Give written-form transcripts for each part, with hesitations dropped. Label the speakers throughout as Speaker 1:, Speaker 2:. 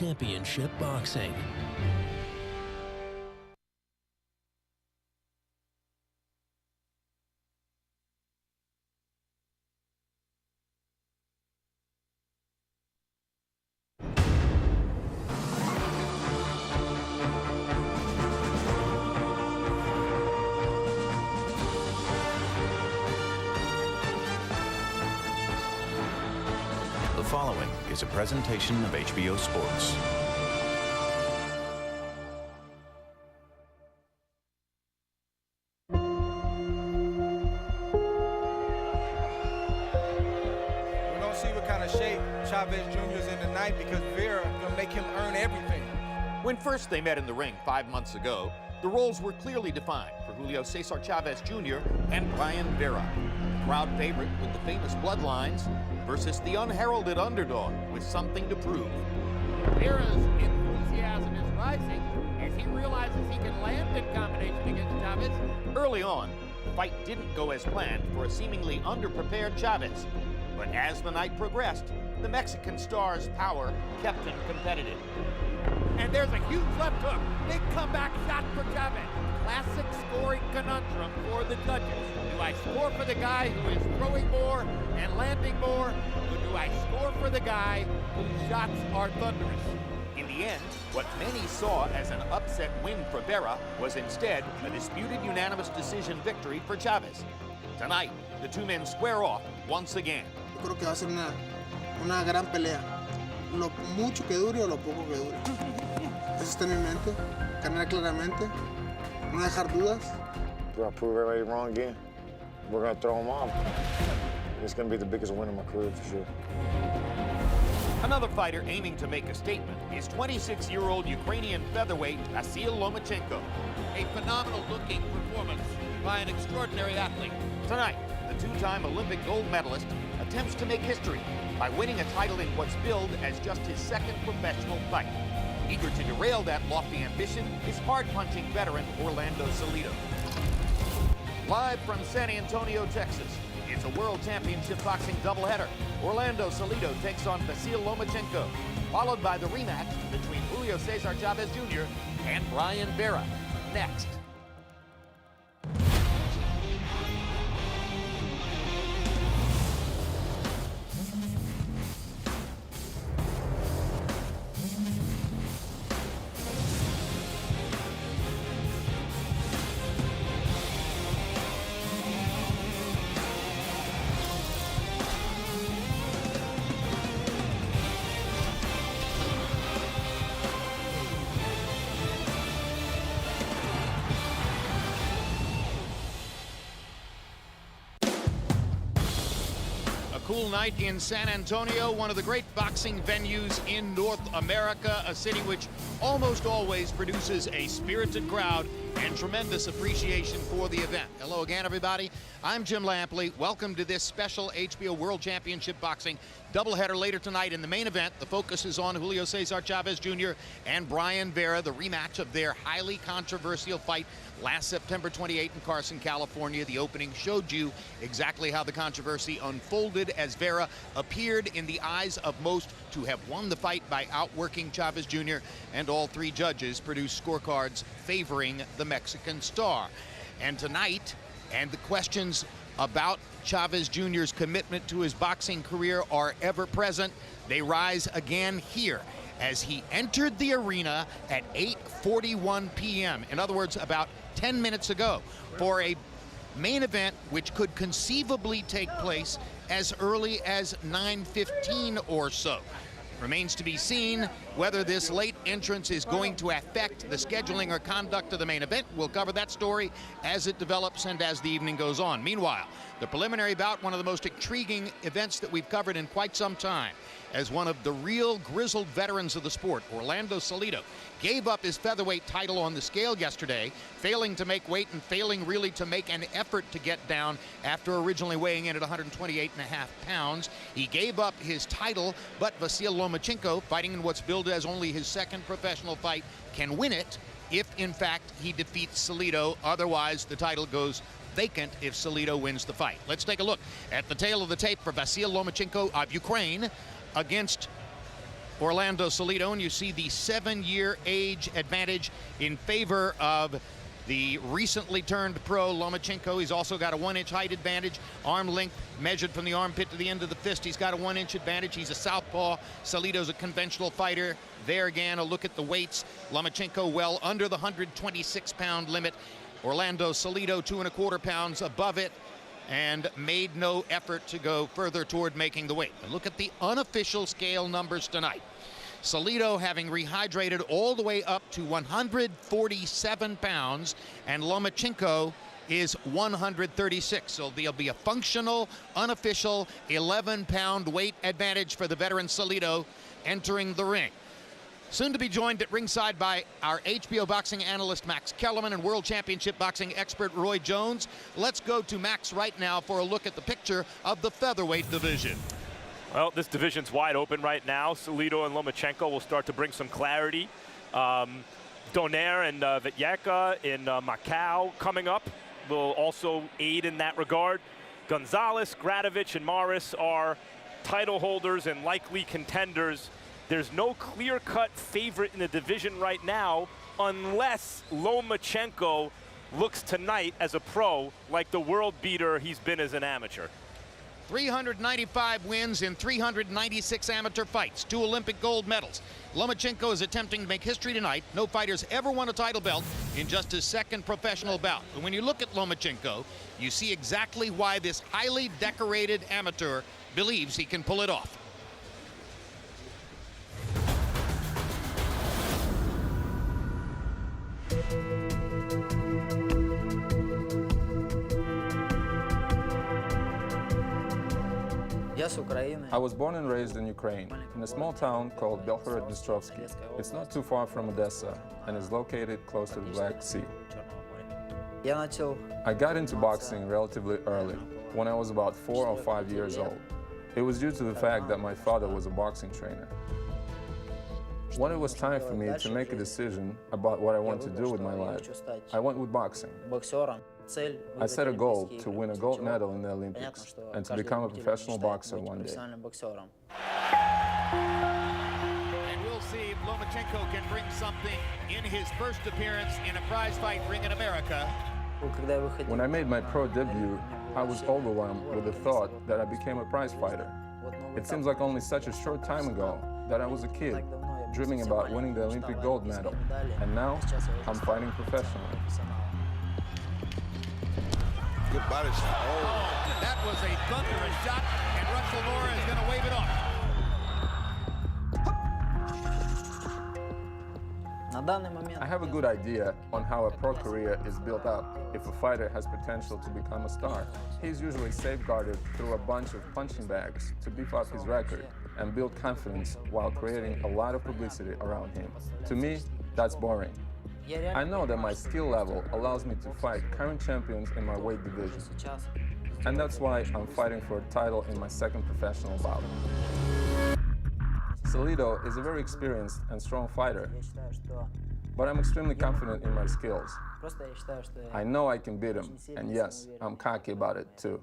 Speaker 1: Championship Boxing.
Speaker 2: The following is a presentation of HBO Sports.
Speaker 3: We're going to see what kind of shape Chavez Jr. is in tonight, because Vera going to make him earn everything.
Speaker 4: When first they met in the ring 5 months ago, the roles were clearly defined for Julio Cesar Chavez Jr. and Brian Vera. The crowd favorite with the famous bloodlines versus the unheralded underdog with something to prove.
Speaker 5: Vera's enthusiasm is rising as he realizes he can land in combination against Chavez.
Speaker 4: Early on, the fight didn't go as planned for a seemingly underprepared Chavez. But as the night progressed, the Mexican star's power kept him competitive.
Speaker 5: And there's a huge left hook. Big comeback shot for Chavez. Classic scoring conundrum for the judges. Do I score for the guy who is throwing more and landing more, or do I score for the guy whose shots are thunderous?
Speaker 4: In the end, what many saw as an upset win for Vera was instead a disputed unanimous decision victory for Chavez. Tonight, the two men square off once again.
Speaker 6: Yo creo que va a ser una gran pelea. Lo mucho que dure o lo poco que dure. Eso está en mi mente. Ganar claramente. No dejar dudas.
Speaker 7: Do I prove everybody wrong again? We're going to throw them off. It's going to be the biggest win of my career for sure.
Speaker 4: Another fighter aiming to make a statement is 26-year-old Ukrainian featherweight Vasyl Lomachenko.
Speaker 5: A phenomenal-looking performance by an extraordinary athlete.
Speaker 4: Tonight, the two-time Olympic gold medalist attempts to make history by winning a title in what's billed as just his second professional fight. Eager to derail that lofty ambition is hard-punching veteran Orlando Salido. Live from San Antonio, Texas, it's a World Championship Boxing doubleheader. Orlando Salido takes on Vasyl Lomachenko, followed by the rematch between Julio Cesar Chavez Jr. and Brian Vera. Next. Cool night in San Antonio, one of the great boxing venues in North America, a city which almost always produces a spirited crowd and tremendous appreciation for the event. Hello again, everybody. I'm Jim Lampley. Welcome to this special HBO World Championship Boxing doubleheader later tonight. In the main event, the focus is on Julio Cesar Chavez Jr. and Brian Vera, the rematch of their highly controversial fight last September 28 in Carson, California. The opening showed you exactly how the controversy unfolded as Vera appeared in the eyes of most to have won the fight by outworking Chavez Jr., and all three judges produced scorecards favoring the Mexican star. And tonight, and the questions about Chavez Jr.'s commitment to his boxing career are ever present. They rise again here as he entered the arena at 8:41 p.m. In other words, about 10 minutes ago, for a main event which could conceivably take place as early as 9:15 or so. Remains to be seen whether this late entrance is going to affect the scheduling or conduct of the main event. We'll cover that story as it develops and as the evening goes on. Meanwhile, the preliminary bout, one of the most intriguing events that we've covered in quite some time, as one of the real grizzled veterans of the sport, Orlando Salido, gave up his featherweight title on the scale yesterday, failing to make weight and failing really to make an effort to get down after originally weighing in at 128.5 pounds. He gave up his title, but Vasyl Lomachenko, fighting in what's billed as only his second professional fight, can win it if, in fact, he defeats Salido. Otherwise, the title goes vacant if Salido wins the fight. Let's take a look at the tail of the tape for Vasyl Lomachenko of Ukraine against Orlando Salido, and you see the 7-year age advantage in favor of the recently turned pro Lomachenko. He's also got a 1-inch height advantage, arm length measured from the armpit to the end of the fist. He's got a 1-inch advantage. He's a southpaw. Salido's a conventional fighter. There again, a look at the weights. Lomachenko well under the 126-pound limit. Orlando Salido 2¼ pounds above it, and made no effort to go further toward making the weight. But look at the unofficial scale numbers tonight. Salido having rehydrated all the way up to 147 pounds, and Lomachenko is 136. So there'll be a functional, unofficial 11-pound weight advantage for the veteran Salido entering the ring. Soon to be joined at ringside by our HBO boxing analyst Max Kellerman and World Championship boxing expert Roy Jones. Let's go to Max right now for a look at the picture of the featherweight division.
Speaker 1: Well, this division's wide open right now. Salido and Lomachenko will start to bring some clarity. Donaire and Vityeka in Macau coming up will also aid in that regard. Gonzalez, Gradovich, and Morris are title holders and likely contenders. There's no clear-cut favorite in the division right now unless Lomachenko looks tonight as a pro like the world beater he's been as an amateur.
Speaker 4: 395 wins in 396 amateur fights, 2 Olympic gold medals. Lomachenko is attempting to make history tonight. No fighter's ever won a title belt in just his second professional bout. But when you look at Lomachenko, you see exactly why this highly decorated amateur believes he can pull it off.
Speaker 8: I was born and raised in Ukraine, in a small town called Belgorod-Dnestrovsky. It's not too far from Odessa and is located close to the Black Sea. I got into boxing relatively early, when I was about 4 or 5 years old. It was due to the fact that my father was a boxing trainer. When it was time for me to make a decision about what I want to do with my life, I went with boxing. I set a goal to win a gold medal in the Olympics and to become a professional boxer one day.
Speaker 4: And we'll see if Lomachenko can bring something in his first appearance in a prize fight ring in America.
Speaker 8: When I made my pro debut, I was overwhelmed with the thought that I became a prize fighter. It seems like only such a short time ago that I was a kid, dreaming about winning the Olympic gold medal, and now I'm fighting professionally.
Speaker 3: Good body shot.
Speaker 4: Oh, that was a thunderous shot, and Russell Mora is going to wave it off.
Speaker 8: I have a good idea on how a pro career is built up if a fighter has potential to become a star. He's usually safeguarded through a bunch of punching bags to beef up his record and build confidence while creating a lot of publicity around him. To me, that's boring. I know that my skill level allows me to fight current champions in my weight division. And that's why I'm fighting for a title in my second professional bout. Salido is a very experienced and strong fighter, but I'm extremely confident in my skills. I know I can beat him, and yes, I'm cocky about it too.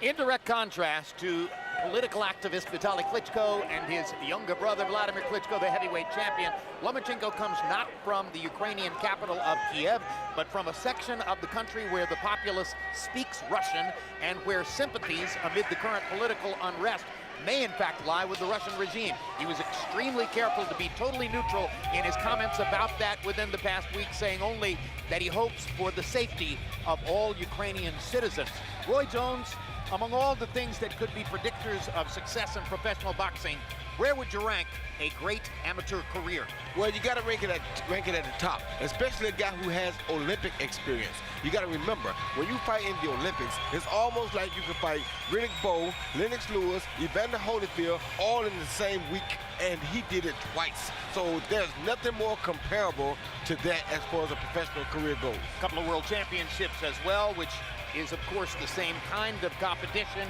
Speaker 4: In direct contrast to political activist Vitaly Klitschko and his younger brother Vladimir Klitschko, the heavyweight champion, Lomachenko comes not from the Ukrainian capital of Kiev, but from a section of the country where the populace speaks Russian and where sympathies amid the current political unrest may in fact lie with the Russian regime. He was extremely careful to be totally neutral in his comments about that within the past week, saying only that he hopes for the safety of all Ukrainian citizens. Roy Jones, among all the things that could be predictors of success in professional boxing, where would you rank a great amateur career?
Speaker 9: Well, you got to rank it at the top, especially a guy who has Olympic experience. You got to remember, when you fight in the Olympics, it's almost like you can fight Riddick Bowe, Lennox Lewis, Evander Holyfield, all in the same week, and he did it twice. So there's nothing more comparable to that as far as a professional career goes.
Speaker 4: A couple of world championships as well, which is of course the same kind of competition.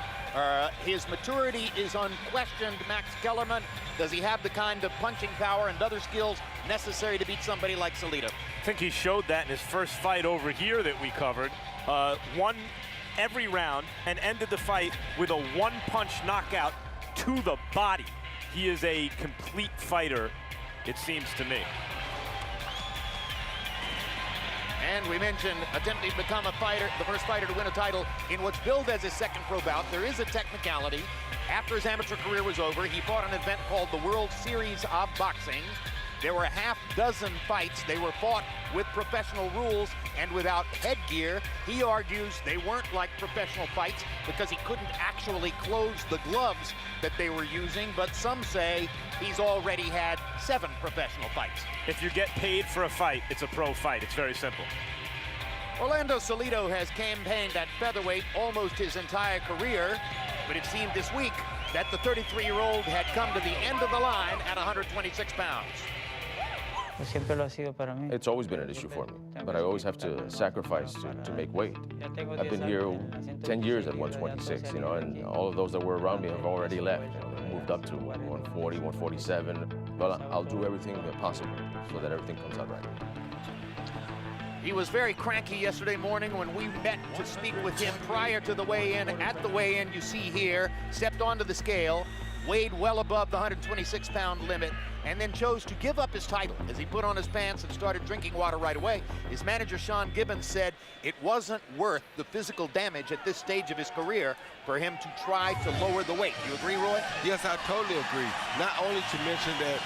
Speaker 4: His maturity is unquestioned. Max Kellerman, does he have the kind of punching power and other skills necessary to beat somebody like Salido?
Speaker 1: I think he showed that in his first fight over here that we covered. Won every round and ended the fight with a one-punch knockout to the body. He is a complete fighter, it seems to me.
Speaker 4: And we mentioned attempting to become a fighter, the first fighter to win a title in what's billed as his second pro bout. There is a technicality. After his amateur career was over, he fought an event called the World Series of Boxing. There were a half dozen fights. They were fought with professional rules and without headgear. He argues they weren't like professional fights because he couldn't actually close the gloves that they were using, but some say he's already had 7 professional fights.
Speaker 1: If you get paid for a fight, it's a pro fight. It's very simple.
Speaker 4: Orlando Salido has campaigned at featherweight almost his entire career, but it seemed this week that the 33-year-old had come to the end of the line at 126 pounds.
Speaker 10: It's always been an issue for me, but I always have to sacrifice to make weight. I've been here 10 years at 126, you know, and all of those that were around me have already left, moved up to 140, 147. But I'll do everything possible so that everything comes out right.
Speaker 4: He was very cranky yesterday morning when we met to speak with him prior to the weigh-in. At the weigh-in, you see here, stepped onto the scale, weighed well above the 126-pound limit, and then chose to give up his title as he put on his pants and started drinking water right away. His manager, Sean Gibbons, said it wasn't worth the physical damage at this stage of his career for him to try to lower the weight. You agree, Roy?
Speaker 9: Yes, I totally agree. Not only to mention that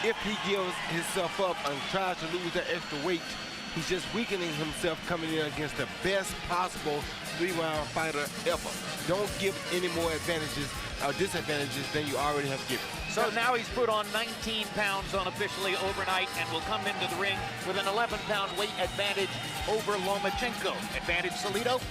Speaker 9: if he gives himself up and tries to lose that extra weight, he's just weakening himself coming in against the best possible 3-round fighter ever. Don't give any more advantages or disadvantages than you already have given.
Speaker 4: So now he's put on 19 pounds unofficially overnight and will come into the ring with an 11-pound weight advantage over Lomachenko. Advantage Salido?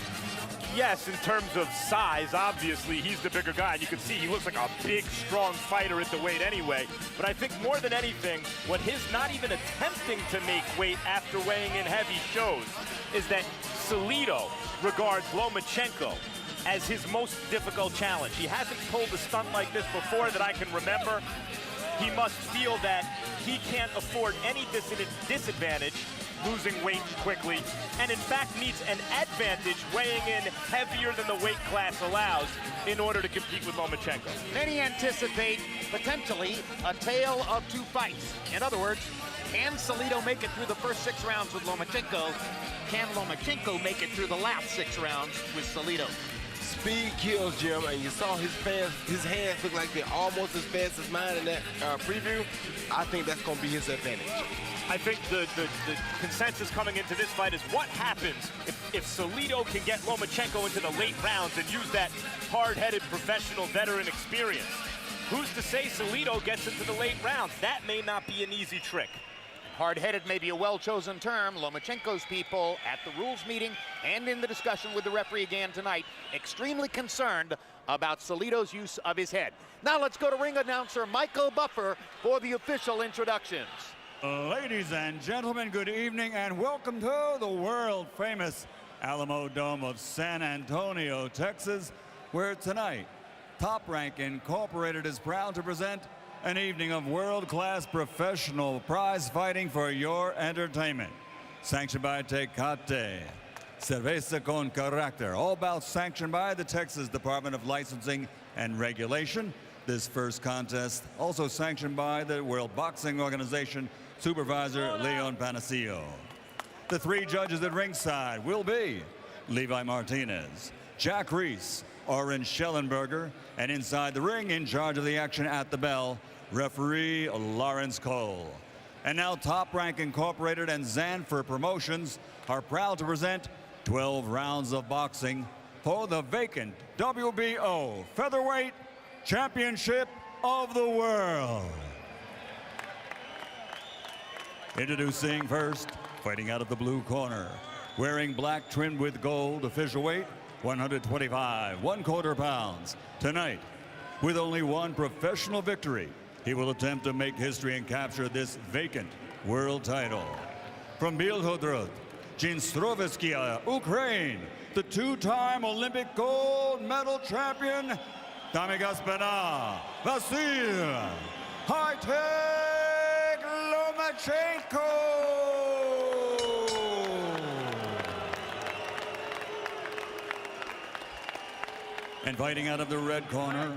Speaker 1: Yes, in terms of size, obviously, he's the bigger guy. You can see he looks like a big, strong fighter at the weight anyway. But I think more than anything, what his not even attempting to make weight after weighing in heavy shows is that Salido regards Lomachenko as his most difficult challenge. He hasn't pulled a stunt like this before that I can remember. He must feel that he can't afford any disadvantage losing weight quickly, and in fact needs an advantage weighing in heavier than the weight class allows in order to compete with Lomachenko.
Speaker 4: Many anticipate potentially a tale of 2 fights. In other words, can Salido make it through the first 6 rounds with Lomachenko? Can Lomachenko make it through the last 6 rounds with Salido?
Speaker 9: Speed kills, Jim, and you saw his hands look like they're almost as fast as mine in that preview. I think that's going to be his advantage.
Speaker 1: I think the consensus coming into this fight is what happens if Salido can get Lomachenko into the late rounds and use that hard-headed professional veteran experience. Who's to say Salido gets into the late rounds? That may not be an easy trick.
Speaker 4: Hard-headed may be a well-chosen term. Lomachenko's people at the rules meeting and in the discussion with the referee again tonight, extremely concerned about Salido's use of his head. Now let's go to ring announcer Michael Buffer for the official introductions.
Speaker 11: Ladies and gentlemen, good evening and welcome to the world-famous Alamo Dome of San Antonio, Texas, where tonight Top Rank Incorporated is proud to present an evening of world-class professional prize fighting for your entertainment. Sanctioned by Tecate, Cerveza con Carácter, all bouts sanctioned by the Texas Department of Licensing and Regulation. This first contest also sanctioned by the World Boxing Organization Supervisor Leon Panacillo. The 3 judges at ringside will be Levi Martinez, Jack Reese, Oren Schellenberger, and inside the ring, in charge of the action at the bell, referee Lawrence Cole. And now Top Rank Incorporated and Zanfer Promotions are proud to present 12 rounds of boxing for the vacant WBO Featherweight Championship of the World. Introducing first, fighting out of the blue corner, wearing black trimmed with gold, official weight 125 1/4 pounds. Tonight, with only 1 professional victory, he will attempt to make history and capture this vacant world title. From Bielhorod, Dnistrovskia, Ukraine, the 2-time Olympic gold medal champion, Damigaspena Vasil High-Tech Lomachenko. And fighting out of the red corner,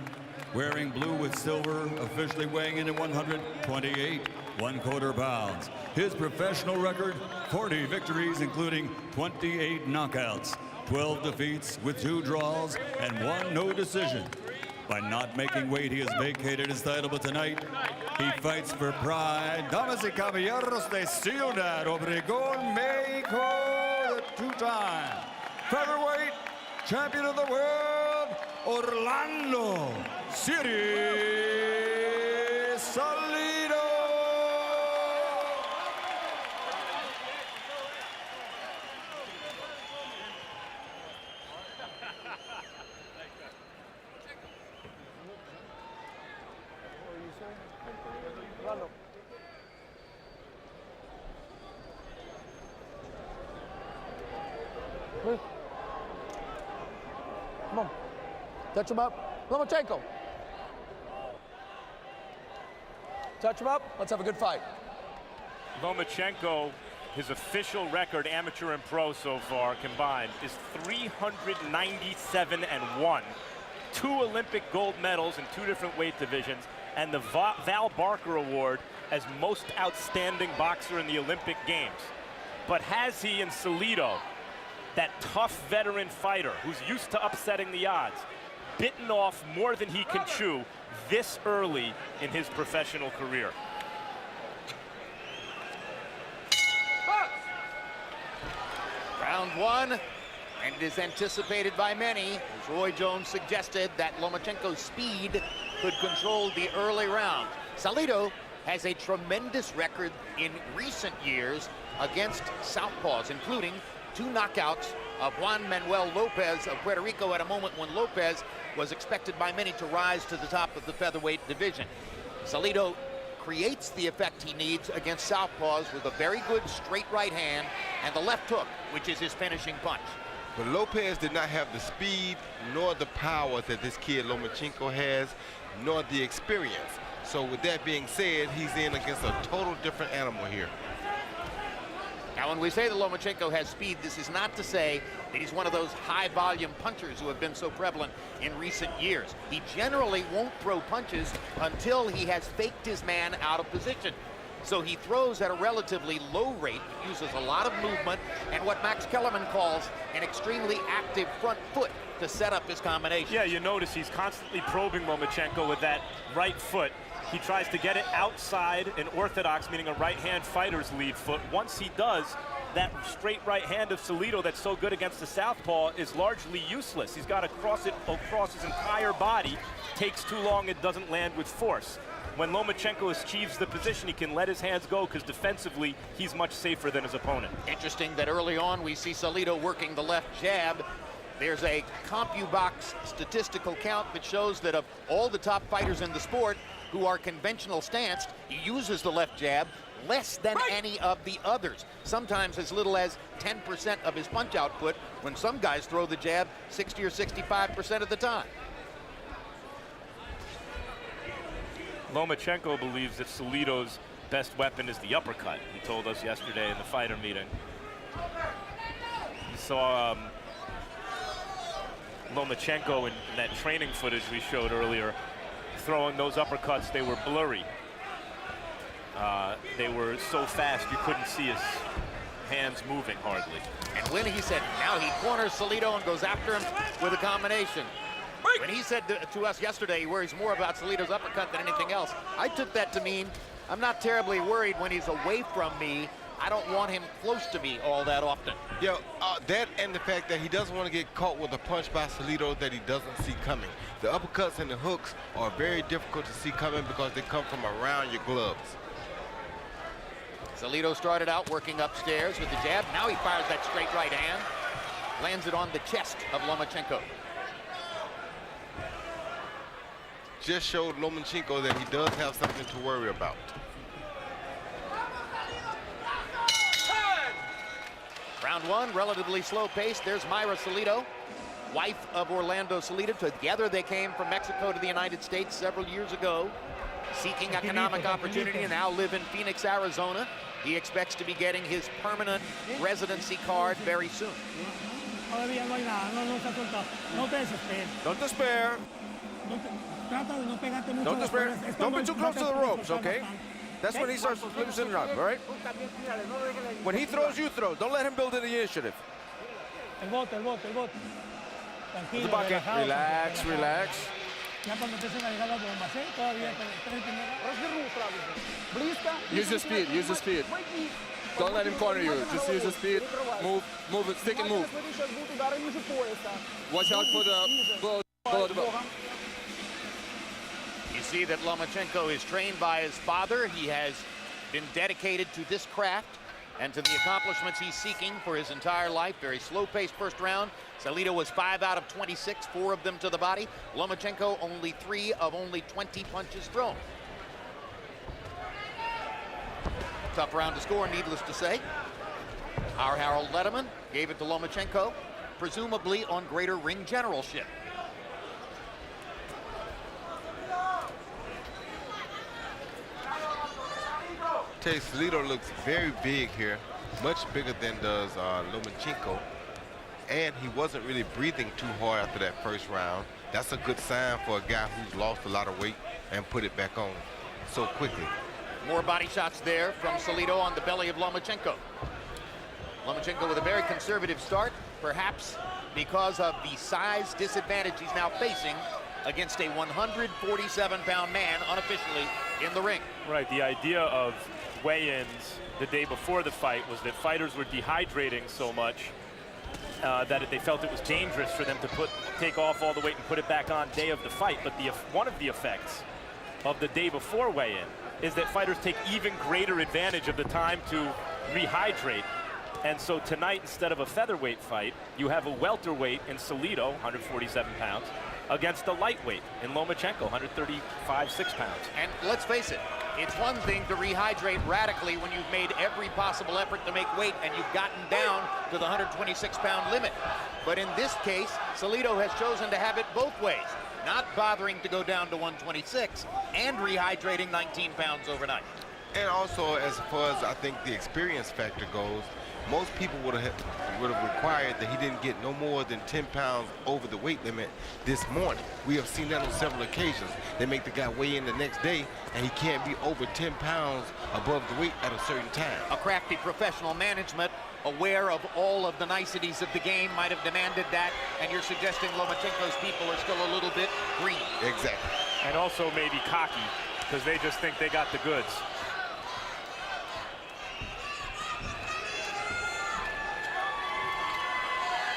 Speaker 11: wearing blue with silver, officially weighing in at 128 1/4 pounds. His professional record, 40 victories, including 28 knockouts, 12 defeats with 2 draws, and 1 no decision. By not making weight, he has vacated his title, but tonight he fights for pride. Damas y caballeros de Ciudad Obregón, Mexico, the 2-time featherweight champion of the world, Orlando Salido.
Speaker 12: Come on. Touch him up. Lomachenko. Touch him up. Let's have a good fight.
Speaker 1: Lomachenko, his official record, amateur and pro so far combined, is 397-1. 2 Olympic gold medals in 2 different weight divisions, and the Val Barker Award as most outstanding boxer in the Olympic Games. But has he in Salido, that tough veteran fighter who's used to upsetting the odds, bitten off more than he can chew this early in his professional career?
Speaker 4: Round 1, and it is anticipated by many, as Roy Jones suggested, that Lomachenko's speed could control the early round. Salido has a tremendous record in recent years against southpaws, including 2 knockouts of Juan Manuel Lopez of Puerto Rico at a moment when Lopez was expected by many to rise to the top of the featherweight division. Salido creates the effect he needs against southpaws with a very good straight right hand and the left hook, which is his finishing punch.
Speaker 9: But Lopez did not have the speed nor the power that this kid Lomachenko has, nor the experience. So with that being said, he's in against a total different animal here.
Speaker 4: Now, when we say that Lomachenko has speed, this is not to say that he's one of those high-volume punchers who have been so prevalent in recent years. He generally won't throw punches until he has faked his man out of position. So he throws at a relatively low rate, uses a lot of movement, and what Max Kellerman calls an extremely active front foot to set up his combination.
Speaker 1: Yeah, you notice he's constantly probing Lomachenko with that right foot. He tries to get it outside an orthodox, meaning a right-hand fighter's lead foot. Once he does, that straight right hand of Salido that's so good against the southpaw is largely useless. He's got to cross it across his entire body. Takes too long, it doesn't land with force. When Lomachenko achieves the position, he can let his hands go because defensively, he's much safer than his opponent.
Speaker 4: Interesting that early on we see Salido working the left jab. There's a CompuBox statistical count that shows that of all the top fighters in the sport who are conventional stanced, he uses the left jab less than any of the others. Sometimes as little as 10% of his punch output, when some guys throw the jab 60 or 65% of the time.
Speaker 1: Lomachenko believes that Salido's best weapon is the uppercut. He told us yesterday in the fighter meeting. He saw Lomachenko in that training footage we showed earlier, throwing those uppercuts. They were blurry. They were so fast you couldn't see his hands moving hardly.
Speaker 4: And when he said, now he corners Salido and goes after him with a combination. When he said to us yesterday he worries more about Salido's uppercut than anything else, I took that to mean I'm not terribly worried when he's away from me. I don't want him close to me all that often.
Speaker 9: Yeah, that and the fact that he doesn't want to get caught with a punch by Salido that he doesn't see coming. The uppercuts and the hooks are very difficult to see coming because they come from around your gloves.
Speaker 4: Salido started out working upstairs with the jab. Now he fires that straight right hand. Lands it on the chest of Lomachenko.
Speaker 9: Just showed Lomachenko that he does have something to worry about.
Speaker 4: Round 1, relatively slow pace. There's Mayra Salido, wife of Orlando Salido. Together they came from Mexico to the United States several years ago, seeking economic opportunity, and now live in Phoenix, Arizona. He expects to be getting his permanent residency card very soon.
Speaker 9: Don't despair. Don't be too close to the ropes, okay? That's when he starts loosening up, all right? When he throws, you throw. Don't let him build in the initiative. The bucket. Relax, relax.
Speaker 8: Use your speed, use your speed. Don't let him corner you. Just use your speed. Move it, stick and move. Watch out for the below the belt.
Speaker 4: You see that Lomachenko is trained by his father. He has been dedicated to this craft and to the accomplishments he's seeking for his entire life. Very slow-paced first round. Salido was 5 out of 26, 4 of them to the body. Lomachenko only 3 of only 20 punches thrown. Tough round to score, needless to say. Our Harold Letterman gave it to Lomachenko, presumably on greater ring generalship.
Speaker 9: Salido looks very big here, much bigger than does Lomachenko. And he wasn't really breathing too hard after that first round. That's a good sign for a guy who's lost a lot of weight and put it back on so quickly.
Speaker 4: More body shots there from Salido on the belly of Lomachenko. Lomachenko with a very conservative start, perhaps because of the size disadvantage he's now facing against a 147-pound man unofficially in the ring.
Speaker 1: Right, the idea of weigh-ins the day before the fight was that fighters were dehydrating so much that they felt it was dangerous for them to take off all the weight and put it back on day of the fight. But one of the effects of the day before weigh-in is that fighters take even greater advantage of the time to rehydrate. And so tonight, instead of a featherweight fight, you have a welterweight in Salido, 147 pounds, against a lightweight in Lomachenko, 135, 6 pounds.
Speaker 4: And let's face it, it's one thing to rehydrate radically when you've made every possible effort to make weight and you've gotten down to the 126-pound limit. But in this case, Salido has chosen to have it both ways, not bothering to go down to 126 and rehydrating 19 pounds overnight.
Speaker 9: And also, as far as I think the experience factor goes, most people would have required that he didn't get no more than 10 pounds over the weight limit this morning. We have seen that on several occasions. They make the guy weigh in the next day, and he can't be over 10 pounds above the weight at a certain time.
Speaker 4: A crafty professional management, aware of all of the niceties of the game, might have demanded that, and you're suggesting Lomachenko's people are still a little bit green.
Speaker 9: Exactly.
Speaker 1: And also maybe cocky, because they just think they got the goods.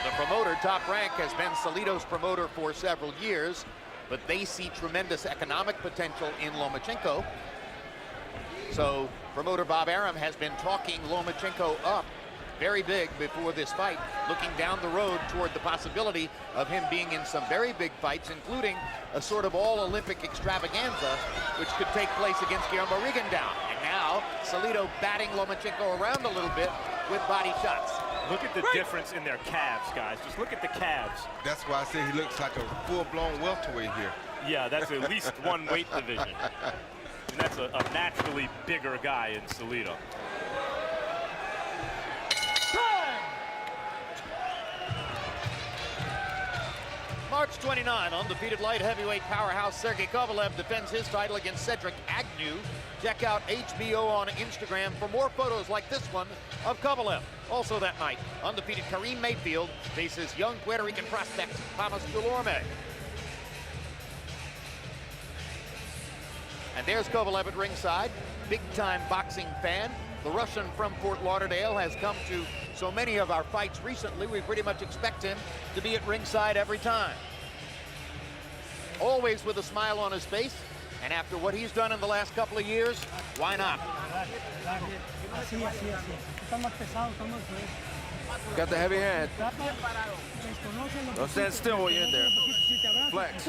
Speaker 4: The promoter, Top Rank, has been Salido's promoter for several years, but they see tremendous economic potential in Lomachenko. So promoter Bob Arum has been talking Lomachenko up very big before this fight, looking down the road toward the possibility of him being in some very big fights, including a sort of all-Olympic extravaganza, which could take place against Guillermo Rigondeaux. And now Salido batting Lomachenko around a little bit with body shots.
Speaker 1: Look at the difference in their calves, guys. Just look at the calves.
Speaker 9: That's why I say he looks like a full-blown welterweight here.
Speaker 1: Yeah, that's at least one weight division. And that's a naturally bigger guy in Salido.
Speaker 4: March 29, undefeated light heavyweight powerhouse Sergey Kovalev defends his title against Cedric Agnew. Check out HBO on Instagram for more photos like this one of Kovalev. Also that night, undefeated Kareem Mayfield faces young Puerto Rican prospect Thomas Delorme. And there's Kovalev at ringside, big-time boxing fan. The Russian from Fort Lauderdale has come to so many of our fights recently, we pretty much expect him to be at ringside every time. Always with a smile on his face, and after what he's done in the last couple of years, why not?
Speaker 10: Got the heavy hand. Don't stand still while you're in there. Flex.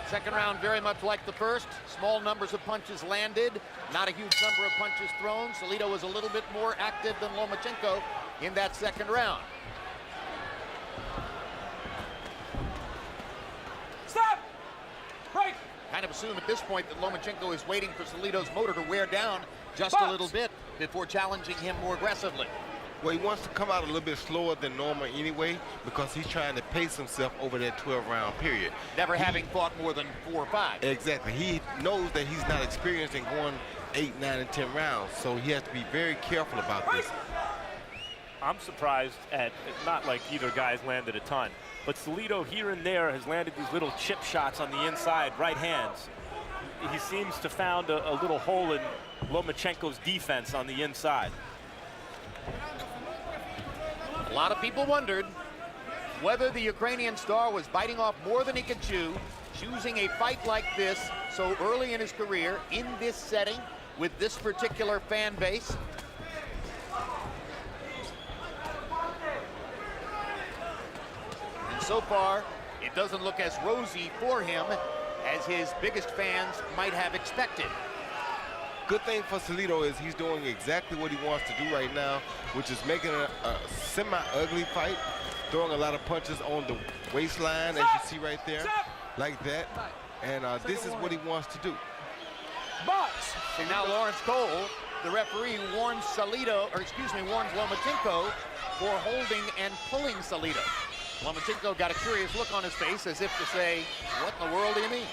Speaker 4: Second round very much like the first. Small numbers of punches landed, not a huge number of punches thrown. Salido was a little bit more active than Lomachenko in that second round.
Speaker 12: Stop! Break!
Speaker 4: Kind of assume at this point that Lomachenko is waiting for Salido's motor to wear down just a little bit before challenging him more aggressively.
Speaker 9: Well, he wants to come out a little bit slower than normal anyway because he's trying to pace himself over that 12-round period.
Speaker 4: Never having fought more than 4 or 5.
Speaker 9: Exactly. He knows that he's not experienced in going 8, 9, and 10 rounds, so he has to be very careful about this.
Speaker 1: I'm surprised at, not like either guy's landed a ton, but Salido here and there has landed these little chip shots on the inside, right hands. He seems to found a little hole in Lomachenko's defense on the inside.
Speaker 4: A lot of people wondered whether the Ukrainian star was biting off more than he could chew, choosing a fight like this so early in his career, in this setting, with this particular fan base. And so far, it doesn't look as rosy for him as his biggest fans might have expected.
Speaker 9: Good thing for Salido is he's doing exactly what he wants to do right now, which is making a semi-ugly fight, throwing a lot of punches on the waistline, as you see right there, like that. And this is what he wants to do.
Speaker 4: Box! And now Lawrence Cole, the referee, warns warns Lomachenko for holding and pulling Salido. Lomachenko got a curious look on his face as if to say, what in the world do you mean?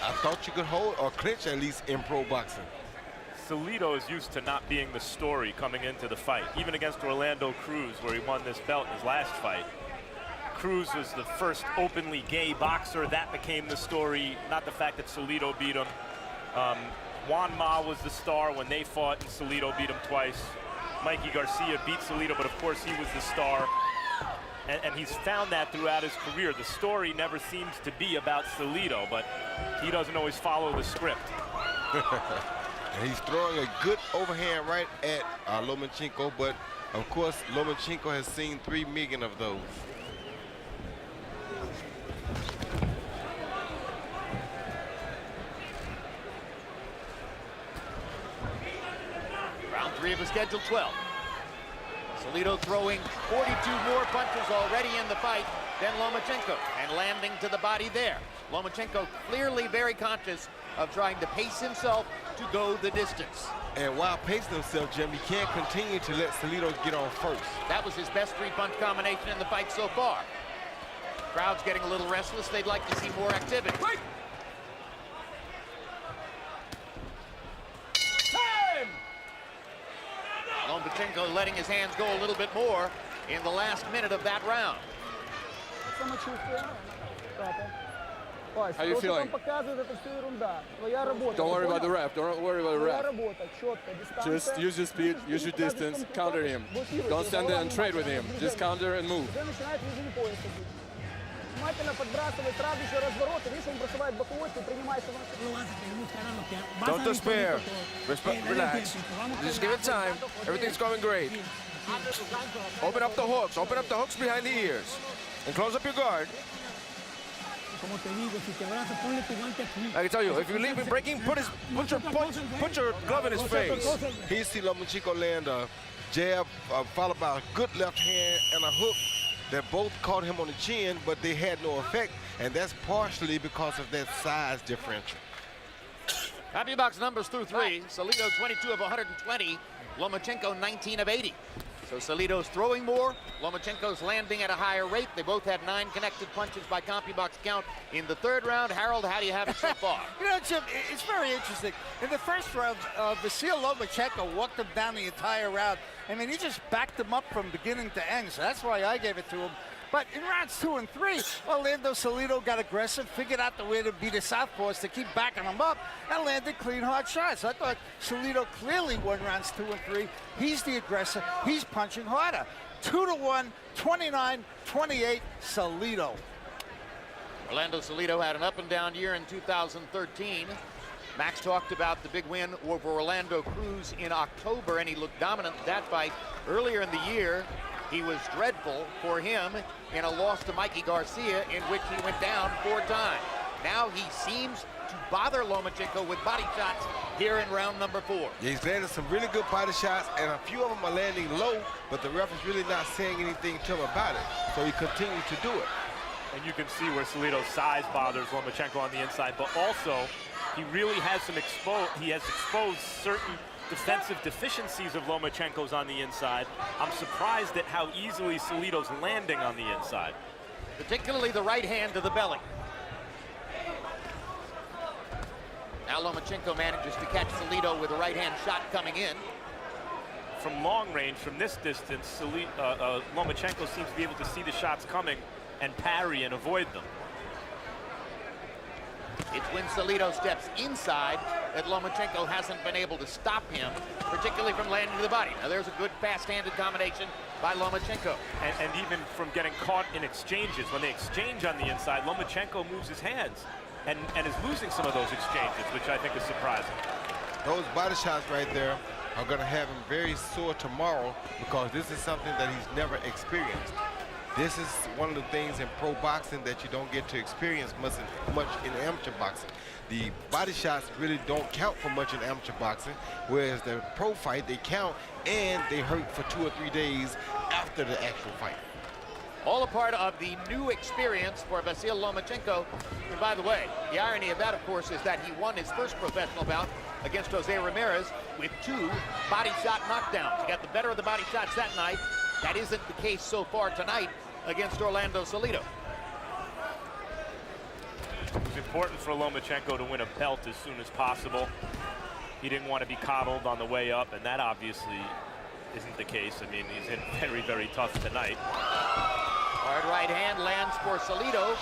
Speaker 9: I thought you could hold or clinch at least in pro boxing.
Speaker 1: Salido is used to not being the story coming into the fight, even against Orlando Cruz, where he won this belt in his last fight. Cruz was the first openly gay boxer. That became the story, not the fact that Salido beat him. Juan Ma was the star when they fought, and Salido beat him twice. Mikey Garcia beat Salido, but of course he was the star. And he's found that throughout his career. The story never seems to be about Salido, but he doesn't always follow the script.
Speaker 9: And he's throwing a good overhand right at Lomachenko, but of course Lomachenko has seen 3 million of those.
Speaker 4: Round 3 of a scheduled 12. Salido throwing 42 more punches already in the fight than Lomachenko, and landing to the body there. Lomachenko clearly very conscious of trying to pace himself to go the distance.
Speaker 9: And while pacing himself, Jim, he can't continue to let Salido get on first.
Speaker 4: That was his best 3-punch combination in the fight so far. Crowd's getting a little restless. They'd like to see more activity. Lomachenko letting his hands go a little bit more in the last minute of that round.
Speaker 8: How you feeling? Don't worry about the ref. Don't worry about the ref. Just use your speed, use your distance, counter him. Don't stand there and trade with him. Just counter and move.
Speaker 13: Don't despair. Relax. Just give it time. Everything's going great. Open up the hooks. Open up the hooks behind the ears. And close up your guard. I can tell you, if you leave him breaking, put your glove in his face.
Speaker 9: He see Lomachenko land a jab followed by a good left hand and a hook that both caught him on the chin, but they had no effect, and that's partially because of that size differential.
Speaker 4: Happy box numbers through 3. Salido 22 of 120, Lomachenko 19 of 80. So Salido's throwing more, Lomachenko's landing at a higher rate. They both had 9 connected punches by CompuBox count in the 3rd round. Harold, how do you have it so far?
Speaker 14: You know, Jim, it's very interesting. In the first round, Vasil Lomachenko walked him down the entire round. I mean, he just backed him up from beginning to end, so that's why I gave it to him. But in rounds 2 and 3, Orlando Salido got aggressive, figured out the way to beat his southpaws to keep backing him up, and landed clean, hard shots. I thought Salido clearly won rounds 2 and 3. He's the aggressor. He's punching harder. 2-1, 29-28, Salido.
Speaker 4: Orlando Salido had an up-and-down year in 2013. Max talked about the big win over Orlando Cruz in October, and he looked dominant in that fight. Earlier in the year, he was dreadful for him in a loss to Mikey Garcia, in which he went down 4 times. Now he seems to bother Lomachenko with body shots here in round number 4.
Speaker 9: Yeah, he's landed some really good body shots, and a few of them are landing low, but the ref is really not saying anything to him about it, so he continues to do it.
Speaker 1: And you can see where Salido's size bothers Lomachenko on the inside, but also he really has some exposed certain defensive deficiencies of Lomachenko's on the inside, I'm surprised at how easily Salido's landing on the inside.
Speaker 4: Particularly the right hand to the belly. Now Lomachenko manages to catch Salido with a right hand shot coming in.
Speaker 1: From long range, from this distance, Lomachenko seems to be able to see the shots coming and parry and avoid them.
Speaker 4: It's when Salido steps inside that Lomachenko hasn't been able to stop him, particularly from landing to the body. Now there's a good fast-handed combination by Lomachenko.
Speaker 1: And even from getting caught in exchanges. When they exchange on the inside, Lomachenko moves his hands and is losing some of those exchanges, which I think is surprising.
Speaker 9: Those body shots right there are going to have him very sore tomorrow because this is something that he's never experienced. This is one of the things in pro boxing that you don't get to experience much in amateur boxing. The body shots really don't count for much in amateur boxing, whereas the pro fight, they count and they hurt for 2 or 3 days after the actual fight.
Speaker 4: All a part of the new experience for Vasyl Lomachenko. And by the way, the irony of that, of course, is that he won his first professional bout against Jose Ramirez with 2 body shot knockdowns. He got the better of the body shots that night. That isn't the case so far tonight against Orlando Salido.
Speaker 1: It was important for Lomachenko to win a belt as soon as possible. He didn't want to be coddled on the way up, and that obviously isn't the case. I mean, he's hit very, very tough tonight.
Speaker 4: Hard right hand lands for Salido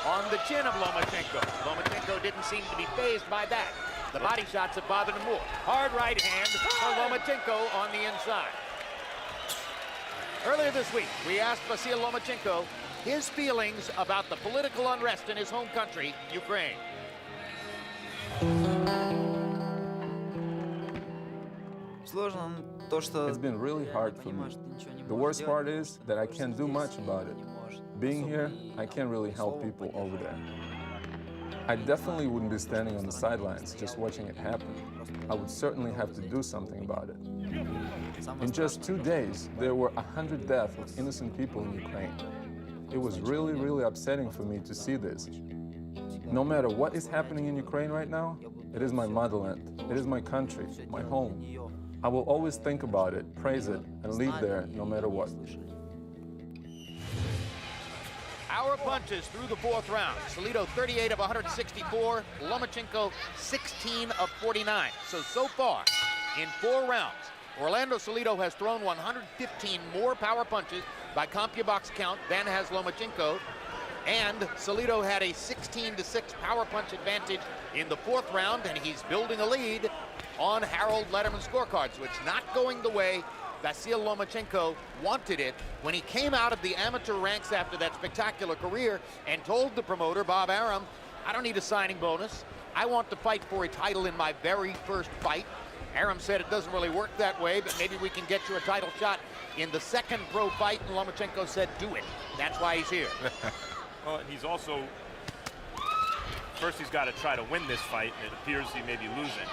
Speaker 4: on the chin of Lomachenko. Lomachenko didn't seem to be fazed by that. The body shots have bothered him more. Hard right hand for Lomachenko on the inside. Earlier this week, we asked Vasyl Lomachenko his feelings about the political unrest in his home country, Ukraine.
Speaker 8: It's been really hard for me. The worst part is that I can't do much about it. Being here, I can't really help people over there. I definitely wouldn't be standing on the sidelines just watching it happen. I would certainly have to do something about it. In just 2 days, there were 100 deaths of innocent people in Ukraine. It was really, really upsetting for me to see this. No matter what is happening in Ukraine right now, it is my motherland, it is my country, my home. I will always think about it, praise it, and live there no matter what.
Speaker 4: Power punches through the 4th round. Salido 38 of 164, Lomachenko 16 of 49. So far, in 4 rounds, Orlando Salido has thrown 115 more power punches by CompuBox count than has Lomachenko. And Salido had a 16-6 power punch advantage in the 4th round, and he's building a lead on Harold Letterman scorecards, which not going the way Vasyl Lomachenko wanted it when he came out of the amateur ranks after that spectacular career and told the promoter, Bob Arum, I don't need a signing bonus. I want to fight for a title in my very first fight. Arum said it doesn't really work that way, but maybe we can get you a title shot in the 2nd pro fight, and Lomachenko said, do it. That's why he's here.
Speaker 1: Well, he's also, first he's got to try to win this fight, and it appears he may be losing.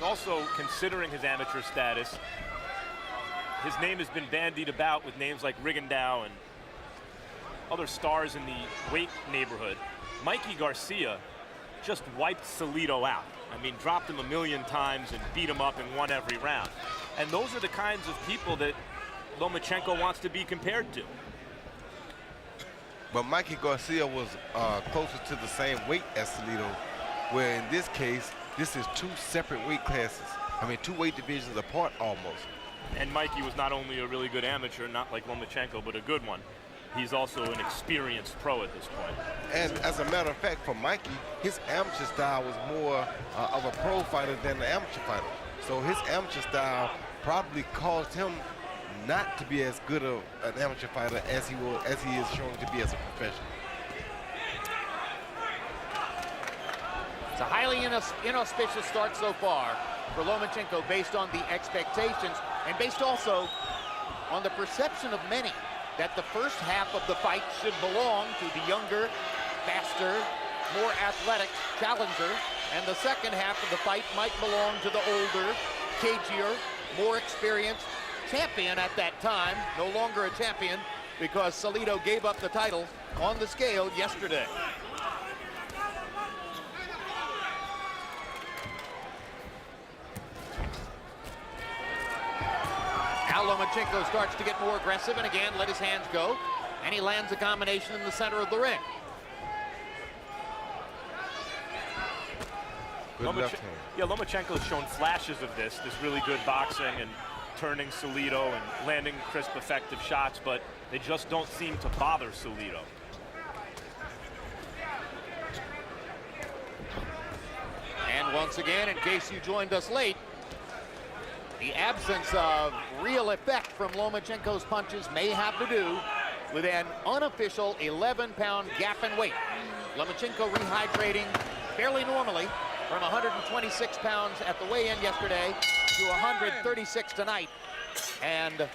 Speaker 1: Also, considering his amateur status, his name has been bandied about with names like Rigondeaux and other stars in the weight neighborhood. Mikey Garcia just wiped Salido out. I mean, dropped him 1,000,000 times and beat him up and won every round. And those are the kinds of people that Lomachenko wants to be compared to.
Speaker 9: But Mikey Garcia was closer to the same weight as Salido, where in this case, this is 2 separate weight classes. I mean, 2 weight divisions apart almost.
Speaker 1: And Mikey was not only a really good amateur, not like Lomachenko, but a good one. He's also an experienced pro at this point.
Speaker 9: And as a matter of fact, for Mikey, his amateur style was more of a pro fighter than the amateur fighter. So his amateur style probably caused him not to be as good of an amateur fighter as he is shown to be as a professional.
Speaker 4: It's a highly inauspicious start so far for Lomachenko based on the expectations and based also on the perception of many that the first half of the fight should belong to the younger, faster, more athletic challenger, and the second half of the fight might belong to the older, cagier, more experienced champion at that time, no longer a champion because Salido gave up the title on the scale yesterday. Lomachenko starts to get more aggressive and again let his hands go. And he lands a combination in the center of the ring.
Speaker 1: Lomachenko's shown flashes of this really good boxing and turning Salido and landing crisp, effective shots, but they just don't seem to bother Salido.
Speaker 4: And once again, in case you joined us late, the absence of real effect from Lomachenko's punches may have to do with an unofficial 11-pound gap in weight. Lomachenko rehydrating fairly normally from 126 pounds at the weigh-in yesterday to 136 tonight. And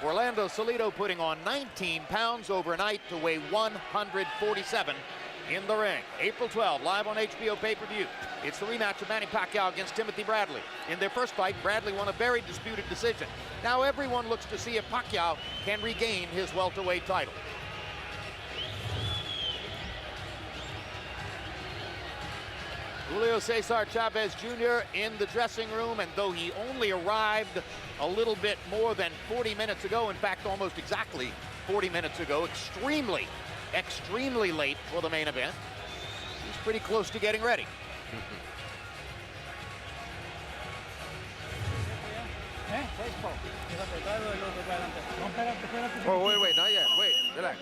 Speaker 4: Orlando Salido putting on 19 pounds overnight to weigh 147 in the ring. April 12, live on HBO pay-per-view. It's the rematch of Manny Pacquiao against Timothy Bradley. In their first fight, Bradley won a very disputed decision. Now everyone looks to see if Pacquiao can regain his welterweight title. Julio Cesar Chavez Jr. in the dressing room, and though he only arrived a little bit more than 40 minutes ago, in fact almost exactly 40 minutes ago, extremely late for the main event, he's pretty close to getting ready.
Speaker 13: Oh, wait, not yet. Wait, relax.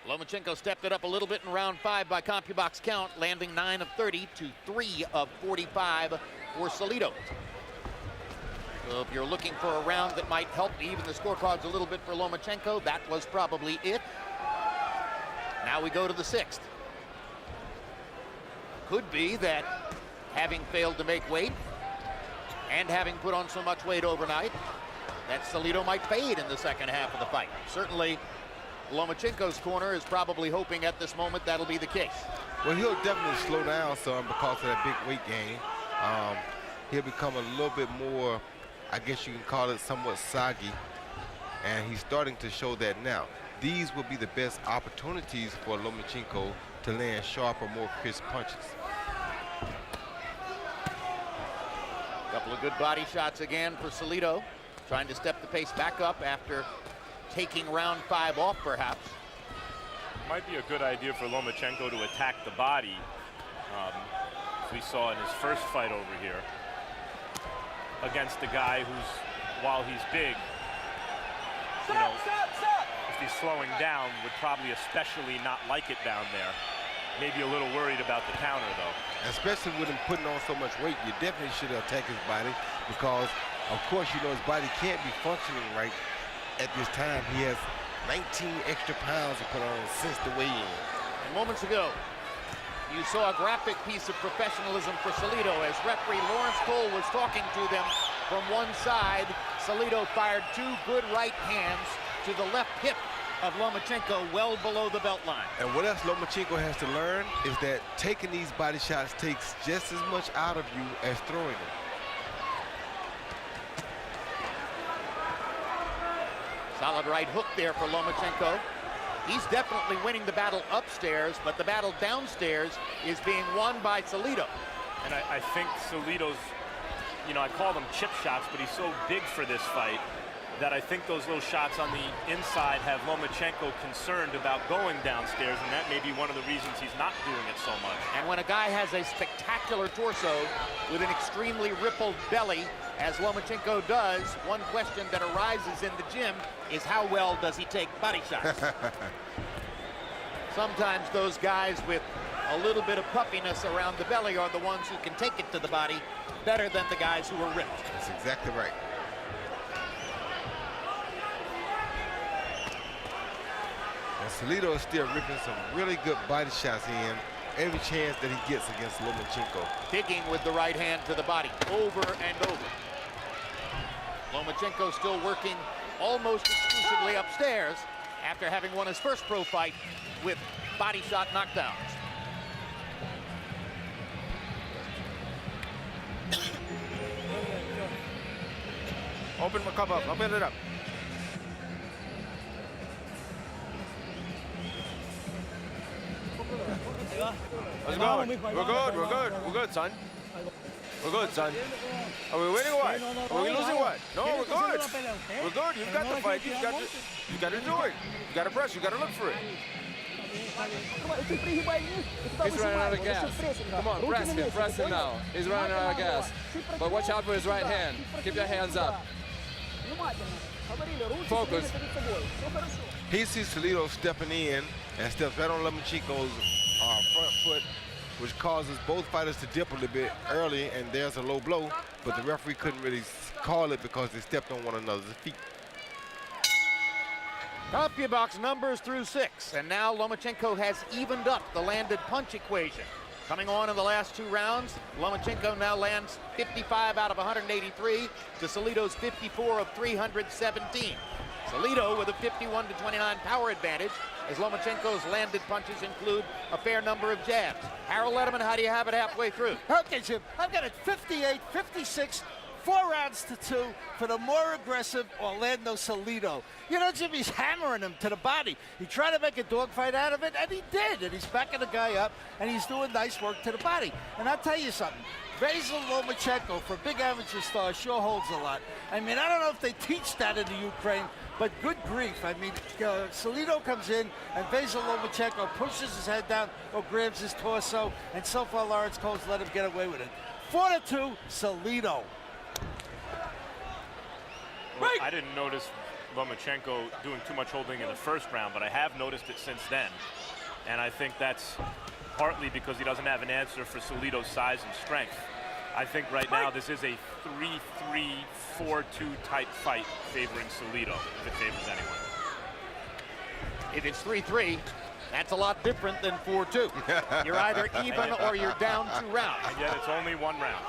Speaker 4: Lomachenko stepped it up a little bit in round 5 by CompuBox count, landing 9 of 30 to 3 of 45 for Salido. So if you're looking for a round that might help even the scorecards a little bit for Lomachenko, that was probably it. Now we go to the 6th. Could be that having failed to make weight and having put on so much weight overnight, that Salido might fade in the second half of the fight. Certainly, Lomachenko's corner is probably hoping at this moment that'll be the case.
Speaker 9: Well, he'll definitely slow down some because of that big weight gain. He'll become a little bit more, I guess you can call it somewhat soggy, and he's starting to show that now. These will be the best opportunities for Lomachenko to land sharper, more crisp punches.
Speaker 4: Couple of good body shots again for Salido, trying to step the pace back up after taking round 5 off, perhaps.
Speaker 1: Might be a good idea for Lomachenko to attack the body, as we saw in his first fight over here, against a guy who's, while he's big, you know, if he's slowing down, would probably especially not like it down there. Maybe a little worried about the counter, though.
Speaker 9: Especially with him putting on so much weight, you definitely should attack his body because, of course, you know his body can't be functioning right at this time. He has 19 extra pounds to put on since the weigh-in.
Speaker 4: And moments ago, you saw a graphic piece of professionalism for Salido as referee Lawrence Cole was talking to them from one side. Salido fired 2 good right hands to the left hip of Lomachenko, well below the belt line.
Speaker 9: And what else Lomachenko has to learn is that taking these body shots takes just as much out of you as throwing them.
Speaker 4: Solid right hook there for Lomachenko. He's definitely winning the battle upstairs, but the battle downstairs is being won by Salido.
Speaker 1: And I think Salido's, you know, I call them chip shots, but he's so big for this fight that I think those little shots on the inside have Lomachenko concerned about going downstairs, and that may be one of the reasons he's not doing it so much.
Speaker 4: And when a guy has a spectacular torso with an extremely rippled belly, as Lomachenko does, one question that arises in the gym is how well does he take body shots? Sometimes those guys with a little bit of puffiness around the belly are the ones who can take it to the body better than the guys who are ripped.
Speaker 9: That's exactly right. And Salido is still ripping some really good body shots in every chance that he gets against Lomachenko.
Speaker 4: Digging with the right hand to the body, over and over. Lomachenko still working almost exclusively upstairs after having won his first pro fight with body shot knockdowns.
Speaker 13: Open it up. Let's go. We're good. We're good. We're good, son. We're good, son. Are we winning or what? Are we losing what? No, we're good. We're good. You've got the fight. You've got to do it. You got to press. You got to look for it.
Speaker 15: He's running out of gas. Come on, press him now. He's running out of gas. But watch out for his right hand. Keep your hands up. Focus.
Speaker 9: He sees Salido stepping in and steps right on Lomachenko's front foot, which causes both fighters to dip a little bit early, and there's a low blow, but the referee couldn't really call it because they stepped on one another's feet.
Speaker 4: CompuBox numbers through 6, and now Lomachenko has evened up the landed punch equation. Coming on in the last 2 rounds, Lomachenko now lands 55 out of 183 to Salido's 54 of 317. Salido with a 51-29 power advantage, as Lomachenko's landed punches include a fair number of jabs. Harold Letterman, how do you have it halfway through?
Speaker 14: Okay, Jim, I've got it 58-56. 4 rounds to 2 for the more aggressive Orlando Salido. You know, Jim, he's hammering him to the body. He tried to make a dogfight out of it, and he did. And he's backing the guy up, and he's doing nice work to the body. And I'll tell you something. Vasyl Lomachenko, for big amateur star, sure holds a lot. I mean, I don't know if they teach that in the Ukraine, but good grief. I mean, Salido comes in, and Vasyl Lomachenko pushes his head down or grabs his torso, and so far Lawrence Cole's let him get away with it. 4-2, Salido.
Speaker 1: Well, I didn't notice Lomachenko doing too much holding in the first round, but I have noticed it since then. And I think that's partly because he doesn't have an answer for Salido's size and strength. I think right now this is a 3-3, 4-2 type fight favoring Salido, if it favors anyone.
Speaker 4: If it's 3-3, that's a lot different than 4-2. You're either even or you're down 2 rounds.
Speaker 1: And yet it's only 1 round.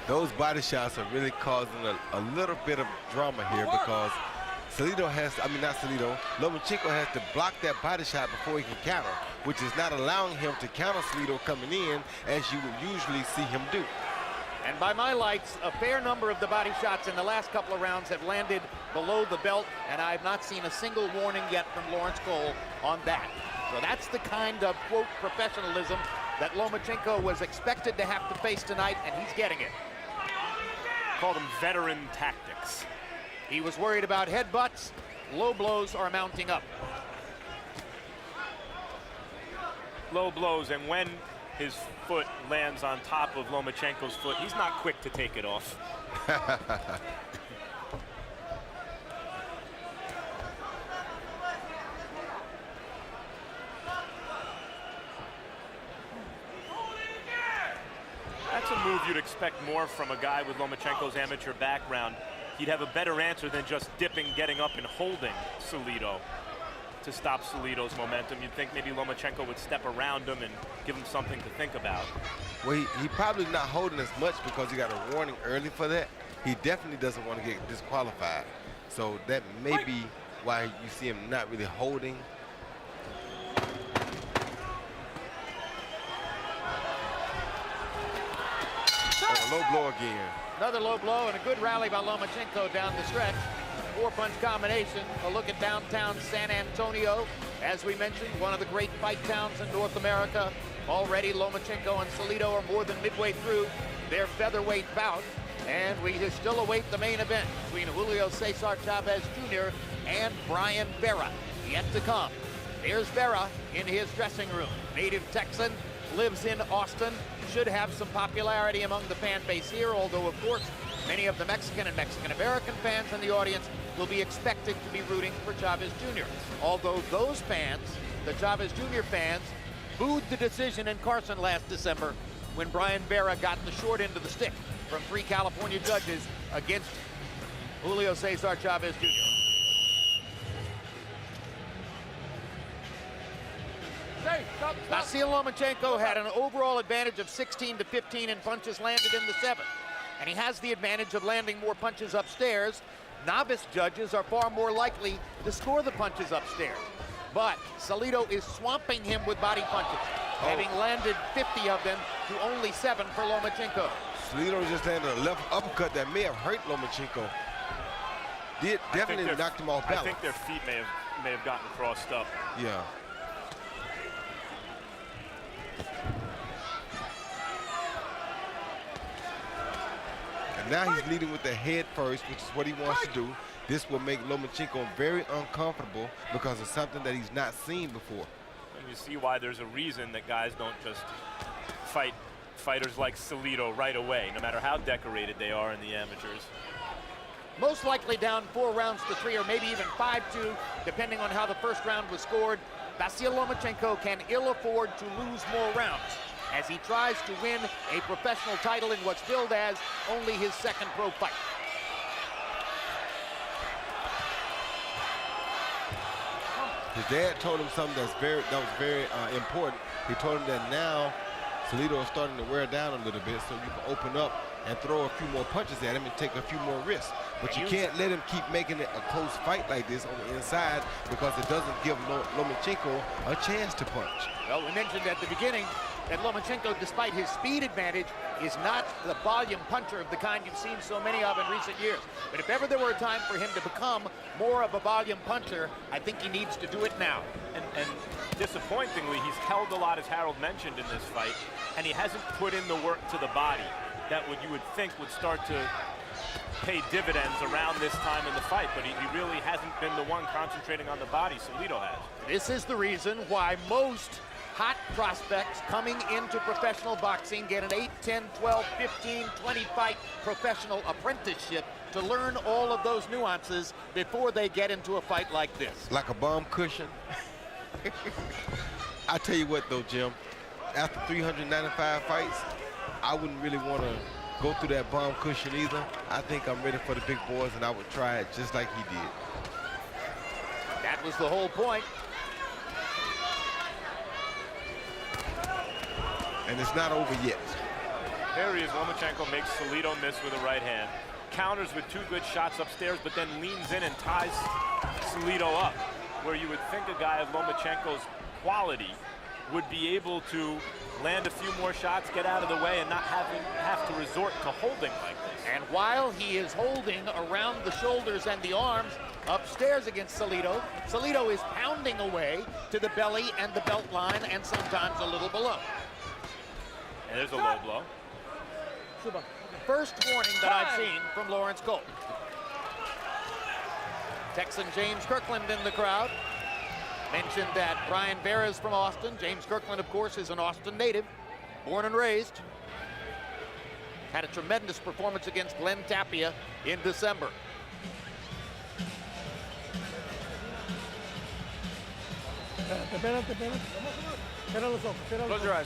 Speaker 9: Those body shots are really causing a little bit of drama here because Salido has, I mean not Salido, Lomachenko has to block that body shot before he can counter, which is not allowing him to counter Salido coming in as you would usually see him do.
Speaker 4: And by my lights, a fair number of the body shots in the last couple of rounds have landed below the belt, and I have not seen a single warning yet from Lawrence Cole on that. So that's the kind of, quote, professionalism that Lomachenko was expected to have to face tonight, and he's getting it.
Speaker 1: Call them veteran tactics.
Speaker 4: He was worried about headbutts. Low blows are mounting up.
Speaker 1: Low blows, and when his foot lands on top of Lomachenko's foot, he's not quick to take it off. That's a move you'd expect more from a guy with Lomachenko's amateur background. He'd have a better answer than just dipping, getting up, and holding Salido to stop Salido's momentum. You'd think maybe Lomachenko would step around him and give him something to think about.
Speaker 9: Well, he probably not holding as much because he got a warning early for that. He definitely doesn't want to get disqualified. So that may be why you see him not really holding. Oh, low blow again.
Speaker 4: Another low blow and a good rally by Lomachenko down the stretch. 4-punch combination. A look at downtown San Antonio. As we mentioned, one of the great fight towns in North America. Already Lomachenko and Salido are more than midway through their featherweight bout. And we still await the main event between Julio Cesar Chavez Jr. and Brian Vera. Yet to come. There's Vera in his dressing room. Native Texan, lives in Austin. Should have some popularity among the fan base here, although of course many of the Mexican and Mexican-American fans in the audience will be expected to be rooting for Chavez Jr. Although those fans, the Chavez Jr. fans, booed the decision in Carson last December when Brian Vera got the short end of the stick from 3 California judges against Julio Cesar Chavez Jr. Vasyl Lomachenko had an overall advantage of 16-15 in punches landed in the 7th. And he has the advantage of landing more punches upstairs. Novice judges are far more likely to score the punches upstairs. But Salido is swamping him with body punches, having landed 50 of them to only 7 for Lomachenko.
Speaker 9: Salido just landed a left uppercut that may have hurt Lomachenko. definitely knocked him off balance.
Speaker 1: I think their feet may have gotten crossed up.
Speaker 9: Yeah. And now he's leading with the head first, which is what he wants to do. This will make Lomachenko very uncomfortable because it's something that he's not seen before.
Speaker 1: And you see why there's a reason that guys don't just fight fighters like Salido right away, no matter how decorated they are in the amateurs.
Speaker 5: Most likely down 4 rounds to 3, or maybe even 5-2, depending on how the first round was scored. Vasyl Lomachenko can ill afford to lose more rounds as he tries to win a professional title in what's billed as only his second pro fight.
Speaker 9: His dad told him something that was very important. He told him that now Salido is starting to wear down a little bit, so you can open up and throw a few more punches at him and take a few more risks. But you can't let him keep making it a close fight like this on the inside because it doesn't give Lomachenko a chance to punch.
Speaker 5: Well, we mentioned at the beginning that Lomachenko, despite his speed advantage, is not the volume puncher of the kind you've seen so many of in recent years. But if ever there were a time for him to become more of a volume puncher, I think he needs to do it now.
Speaker 1: And disappointingly, he's held a lot, as Harold mentioned, in this fight, and he hasn't put in the work to the body that you would think would start to pay dividends around this time in the fight, but he really hasn't been the one concentrating on the body. Salido has.
Speaker 5: This is the reason why most hot prospects coming into professional boxing get an 8, 10, 12, 15, 20 fight professional apprenticeship to learn all of those nuances before they get into a fight like this.
Speaker 9: Like a bomb cushion. I tell you what though, Jim, after 395 fights, I wouldn't really want to go through that bomb cushion either. I think I'm ready for the big boys, and I would try it just like he did.
Speaker 5: That was the whole point.
Speaker 9: And it's not over yet.
Speaker 1: There he is. Lomachenko makes Salido miss with a right hand. Counters with 2 good shots upstairs, but then leans in and ties Salido up, where you would think a guy of Lomachenko's quality would be able to land a few more shots, get out of the way, and not have to resort to holding like this.
Speaker 5: And while he is holding around the shoulders and the arms upstairs against Salido, Salido is pounding away to the belly and the belt line and sometimes a little below.
Speaker 1: And there's a low blow.
Speaker 5: First warning that I've seen from Lawrence Cole. Texan James Kirkland in the crowd. Mentioned that Brian Vera is from Austin. James Kirkland, of course, is an Austin native, born and raised. Had a tremendous performance against Glenn Tapia in December.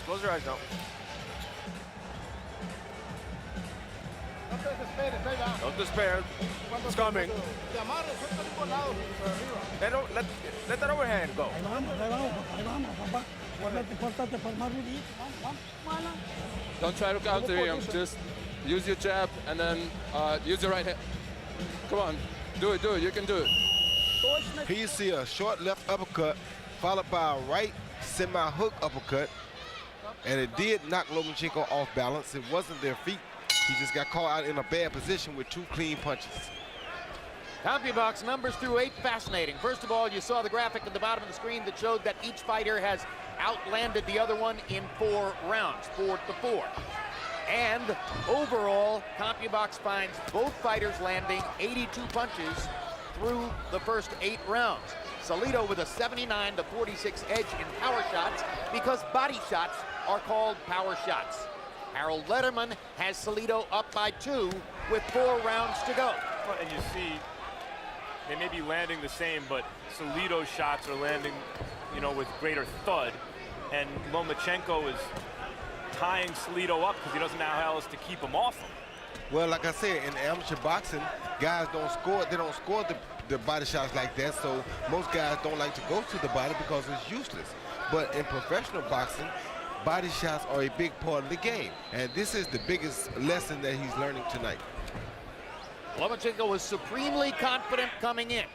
Speaker 13: Close your eyes now. Don't despair. It's coming. Let that overhand go.
Speaker 15: Don't try to counter him. Just use your jab and then use your right hand. Come on, do it. You can do it.
Speaker 9: Here you see a short left uppercut followed by a right semi-hook uppercut, and it did knock Lomachenko off balance. It wasn't their feet. He just got caught out in a bad position with 2 clean punches.
Speaker 5: CompuBox numbers through 8, fascinating. First of all, you saw the graphic at the bottom of the screen that showed that each fighter has outlanded the other one in 4 rounds, 4-4. And overall, CompuBox finds both fighters landing 82 punches through the first 8 rounds. Salido with a 79-46 edge in power shots because body shots are called power shots. Harold Letterman has Salido up by 2 with 4 rounds to go.
Speaker 1: And you see, they may be landing the same, but Salido's shots are landing, with greater thud. And Lomachenko is tying Salido up because he doesn't know how else to keep him off him.
Speaker 9: Well, like I said, in amateur boxing, guys don't score. They don't score the body shots like that. So most guys don't like to go to the body because it's useless. But in professional boxing, body shots are a big part of the game. And this is the biggest lesson that he's learning tonight.
Speaker 5: Lomachenko was supremely confident coming in.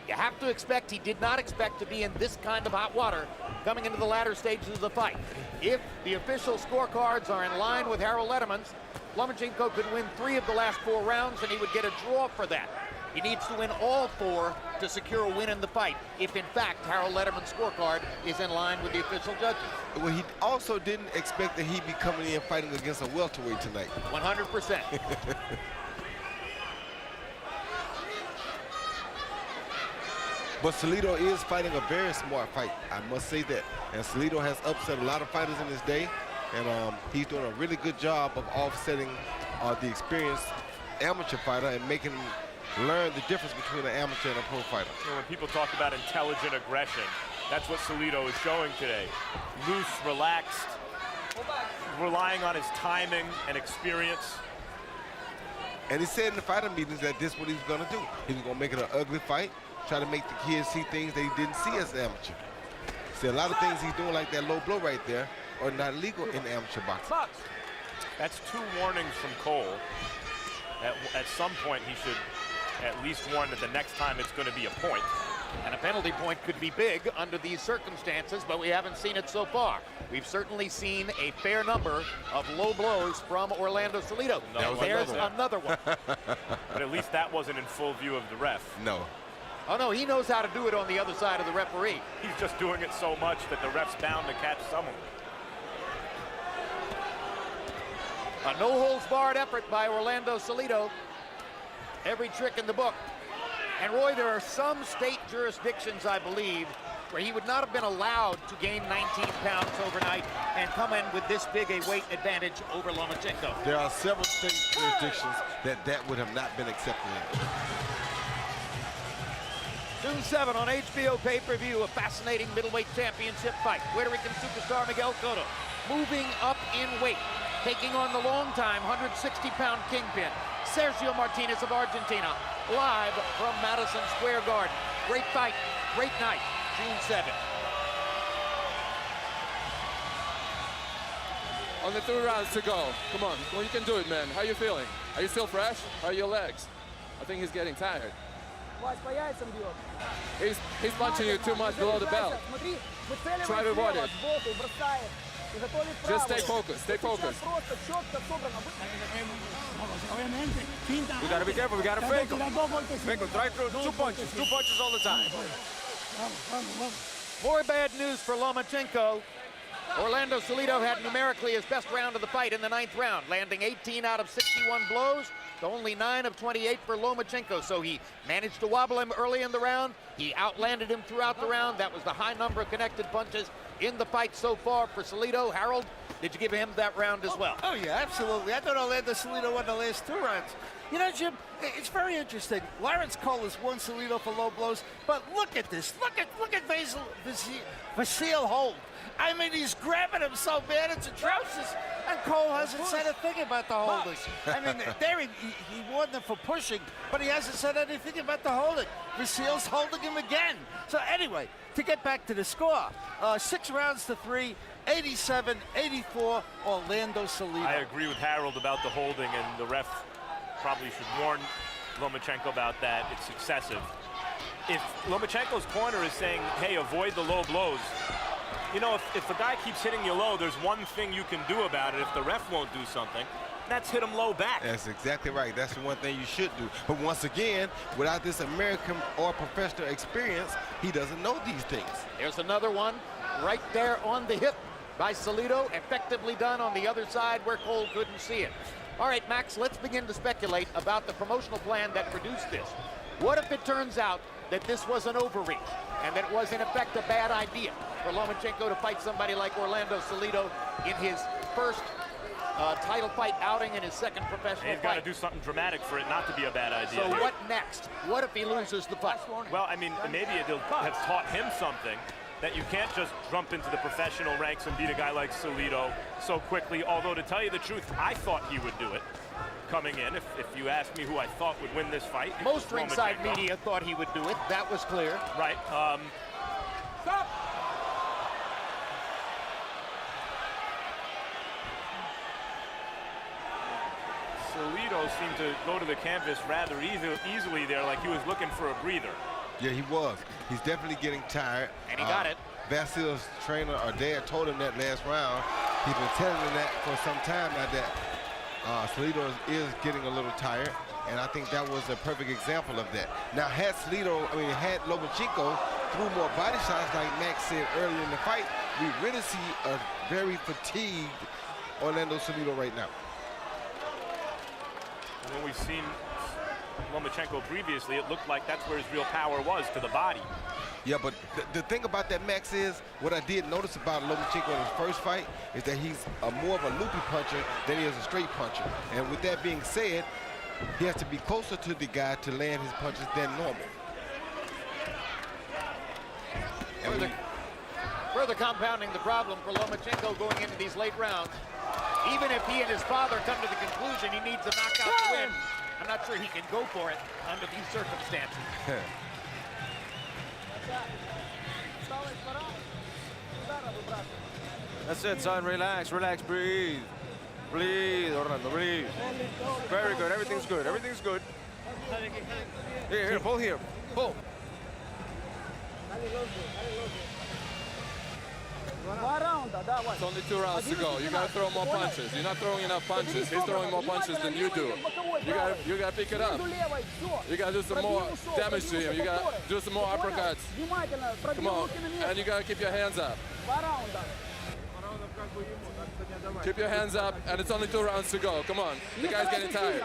Speaker 5: You have to expect he did not expect to be in this kind of hot water coming into the latter stages of the fight. If the official scorecards are in line with Harold Letterman's, Lomachenko could win 3 of the last 4 rounds and he would get a draw for that. He needs to win all 4 to secure a win in the fight, if in fact Harold Lederman's scorecard is in line with the official judges.
Speaker 9: Well, he also didn't expect that he'd be coming in fighting against a welterweight tonight.
Speaker 5: 100%.
Speaker 9: But Salido is fighting a very smart fight, I must say that. And Salido has upset a lot of fighters in his day, and he's doing a really good job of offsetting the experienced amateur fighter and making him learn the difference between an amateur and a pro fighter.
Speaker 1: You know, when people talk about intelligent aggression, that's what Salido is showing today. Loose, relaxed, relying on his timing and experience.
Speaker 9: And he said in the fighter meetings that this is what he was going to do. He was going to make it an ugly fight, try to make the kids see things they didn't see as an amateur. See, a lot of things he's doing, like that low blow right there, are not legal in amateur boxing.
Speaker 1: That's 2 warnings from Cole. At some point, he should at least warn that the next time it's going to be a point.
Speaker 5: And a penalty point could be big under these circumstances, but we haven't seen it so far. We've certainly seen a fair number of low blows from Orlando Salido. There's another one.
Speaker 1: But at least that wasn't in full view of the ref.
Speaker 9: No.
Speaker 5: Oh, no, he knows how to do it on the other side of the referee.
Speaker 1: He's just doing it so much that the ref's bound to catch someone.
Speaker 5: A no-holds-barred effort by Orlando Salido. Every trick in the book. And Roy, there are some state jurisdictions, I believe, where he would not have been allowed to gain 19 pounds overnight and come in with this big a weight advantage over Lomachenko.
Speaker 9: There are several state jurisdictions that would have not been accepted in.
Speaker 5: June 7 on HBO pay-per-view, a fascinating middleweight championship fight. Puerto Rican superstar Miguel Cotto moving up in weight, taking on the long-time 160-pound kingpin, Sergio Martinez of Argentina, live from Madison Square Garden. Great fight, great night, June 7.
Speaker 15: Only 2 rounds to go. Come on, well, you can do it, man. How you feeling? Are you still fresh? How are your legs? I think he's getting tired. He's punching you too much below the belt. Try to avoid it. Just stay focused, stay focused.
Speaker 13: We gotta be careful, we gotta fake him. Fake him, try through 2 punches all the time.
Speaker 5: More bad news for Lomachenko. Orlando Salido had numerically his best round of the fight in the 9th round, landing 18 out of 61 blows, to only 9 of 28 for Lomachenko. So he managed to wobble him early in the round. He outlanded him throughout the round. That was the high number of connected punches in the fight so far for Salido. Harold, did you give him that round as well?
Speaker 14: Oh yeah, absolutely. I thought Orlando Salido won the last 2 rounds. You know, Jim, it's very interesting. Lawrence Cole has won Salido for low blows, but look at this. Look at Vasil hold. I mean, he's grabbing him so bad, it's atrocious. And Cole hasn't said a thing about the holding. I mean, there he warned them for pushing, but he hasn't said anything about the holding. Vasil's holding him again. So anyway, to get back to the score, 6 rounds to 3, 87-84, Orlando Salido.
Speaker 1: I agree with Harold about the holding, and the ref probably should warn Lomachenko about that. It's excessive. If Lomachenko's corner is saying, hey, avoid the low blows, you know, if the guy keeps hitting you low, there's one thing you can do about it. If the ref won't do something, that's hit him low back.
Speaker 9: That's exactly right. That's the one thing you should do. But once again, without this American or professional experience, he doesn't know these things.
Speaker 5: There's another one right there on the hip by Salido, effectively done on the other side where Cole couldn't see it. All right, Max, let's begin to speculate about the promotional plan that produced this. What if it turns out that this was an overreach and that it was, in effect, a bad idea for Lomachenko to fight somebody like Orlando Salido in his first title fight outing in his second professional fight?
Speaker 1: He's got to do something dramatic for it not to be a bad idea.
Speaker 5: So what next? What if he loses the fight?
Speaker 1: Well, I mean, maybe it'll have taught him something, that you can't just jump into the professional ranks and beat a guy like Salido so quickly. Although, to tell you the truth, I thought he would do it coming in. If you ask me who I thought would win this fight,
Speaker 5: most ringside media thought he would do it. That was clear.
Speaker 1: Right.
Speaker 12: Stop!
Speaker 1: Salido seemed to go to the canvas rather easily there, like he was looking for a breather.
Speaker 9: Yeah, he was. He's definitely getting tired.
Speaker 5: And he got it.
Speaker 9: Vasil's trainer or dad told him that last round. He's been telling him that for some time now, that Salido is getting a little tired. And I think that was a perfect example of that. Now, had Lomachenko threw more body shots, like Max said earlier in the fight, we really see a very fatigued Orlando Salido right now.
Speaker 1: When we've seen Lomachenko previously, it looked like that's where his real power was, to the body.
Speaker 9: Yeah, but the thing about that, Max, is what I did notice about Lomachenko in his first fight is that he's more of a loopy puncher than he is a straight puncher. And with that being said, he has to be closer to the guy to land his punches than normal.
Speaker 4: Further compounding the problem for Lomachenko going into these late rounds. Even if he and his father come to the conclusion he needs a knockout to win, I'm not sure he can go for it under these circumstances.
Speaker 13: That's it, son. Relax, relax, breathe. Breathe, Orlando, breathe. Very good. Everything's good. Everything's good. Here, pull here. Pull.
Speaker 15: It's only 2 rounds to go. You gotta throw more punches. You're not throwing enough punches. He's throwing more punches than you do. You gotta pick it up. You gotta do some more damage to him. You gotta do some more uppercuts. Come on. And you gotta keep your hands up. Keep your hands up, and it's only 2 rounds to go. Come on. The guy's getting tired.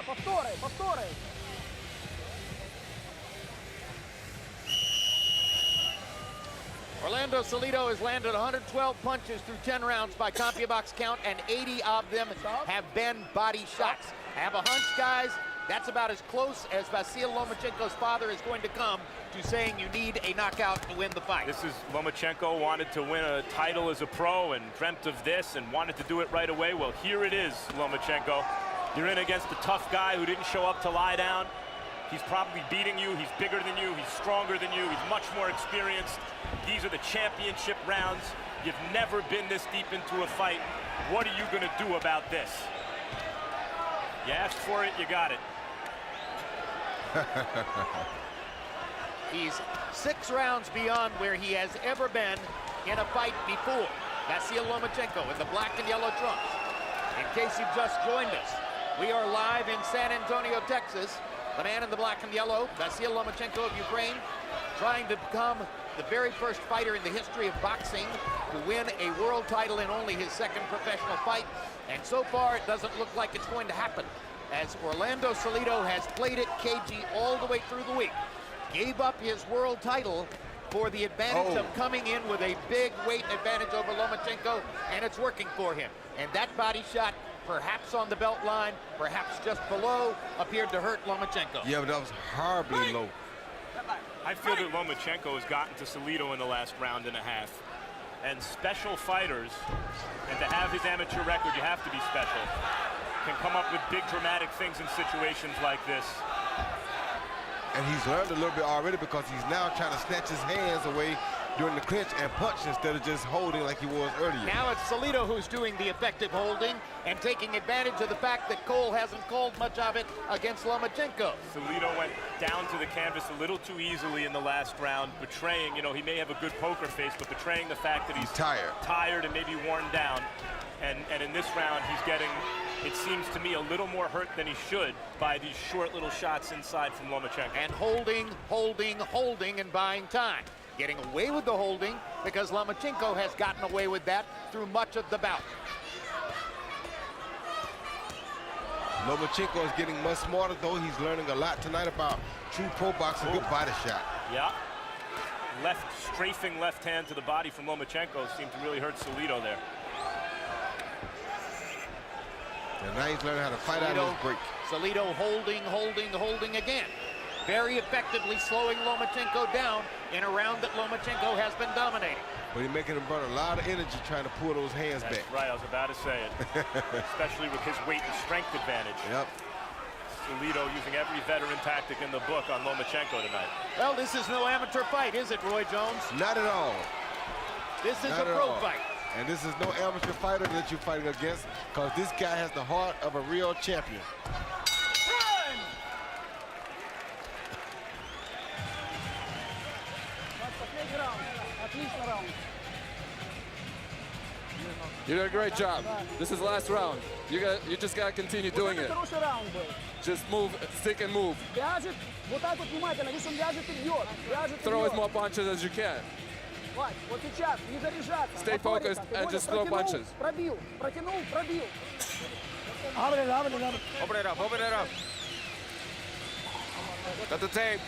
Speaker 4: Orlando Salido has landed 112 punches through 10 rounds by CompuBox count, and 80 of them have been body shots. I have a hunch, guys, that's about as close as Vasyl Lomachenko's father is going to come to saying you need a knockout to win the fight.
Speaker 1: This is Lomachenko wanted to win a title as a pro and dreamt of this and wanted to do it right away. Well, here it is, Lomachenko. You're in against a tough guy who didn't show up to lie down. He's probably beating you. He's bigger than you. He's stronger than you. He's much more experienced. These are the championship rounds. You've never been this deep into a fight. What are you going to do about this? You asked for it, you got it.
Speaker 4: He's 6 rounds beyond where he has ever been in a fight before. Vasyl Lomachenko in the black and yellow trunks. In case you've just joined us, we are live in San Antonio, Texas. The man in the black and yellow, Vasyl Lomachenko of Ukraine, trying to become the very first fighter in the history of boxing to win a world title in only his 2nd professional fight. And so far, it doesn't look like it's going to happen, as Orlando Salido has played it cagey all the way through the week. Gave up his world title for the advantage of coming in with a big weight advantage over Lomachenko, and it's working for him. And that body shot, perhaps on the belt line, perhaps just below, appeared to hurt Lomachenko.
Speaker 9: Yeah, but that was horribly low.
Speaker 1: I feel that Lomachenko has gotten to Salido in the last round and a half. And special fighters, and to have his amateur record, you have to be special, can come up with big dramatic things in situations like this.
Speaker 9: And he's learned a little bit already, because he's now trying to snatch his hands away during the clinch and punch instead of just holding like he was earlier.
Speaker 4: Now it's Salido who's doing the effective holding and taking advantage of the fact that Cole hasn't called much of it against Lomachenko.
Speaker 1: Salido went down to the canvas a little too easily in the last round, betraying, you know, he may have a good poker face, but betraying the fact that he's tired and maybe worn down. And in this round, he's getting, it seems to me, a little more hurt than he should by these short little shots inside from Lomachenko.
Speaker 4: And holding, and buying time. Getting away with the holding because Lomachenko has gotten away with that through much of the bout.
Speaker 9: Lomachenko is getting much smarter, though. He's learning a lot tonight about true pro boxing, good body shot.
Speaker 1: Yeah. Strafing left hand to the body from Lomachenko seemed to really hurt Salido there.
Speaker 9: And now he's learning how to fight out of his break.
Speaker 4: Salido holding again. Very effectively slowing Lomachenko down in a round that Lomachenko has been dominating.
Speaker 9: But he's making him burn a lot of energy trying to pull those hands back.
Speaker 1: Right, I was about to say it. Especially with his weight and strength advantage.
Speaker 9: Yep.
Speaker 1: Salido using every veteran tactic in the book on Lomachenko tonight.
Speaker 4: Well, this is no amateur fight, is it, Roy Jones?
Speaker 9: Not at all.
Speaker 4: This is a pro fight.
Speaker 9: And this is no amateur fighter that you're fighting against, because this guy has the heart of a real champion.
Speaker 12: At least a round.
Speaker 15: You did a great job. This is the last round. You just gotta continue doing it. Just move, stick and move. Throw as more punches as you can. Stay focused and just throw punches.
Speaker 13: Open it up, open it up. Got the tape.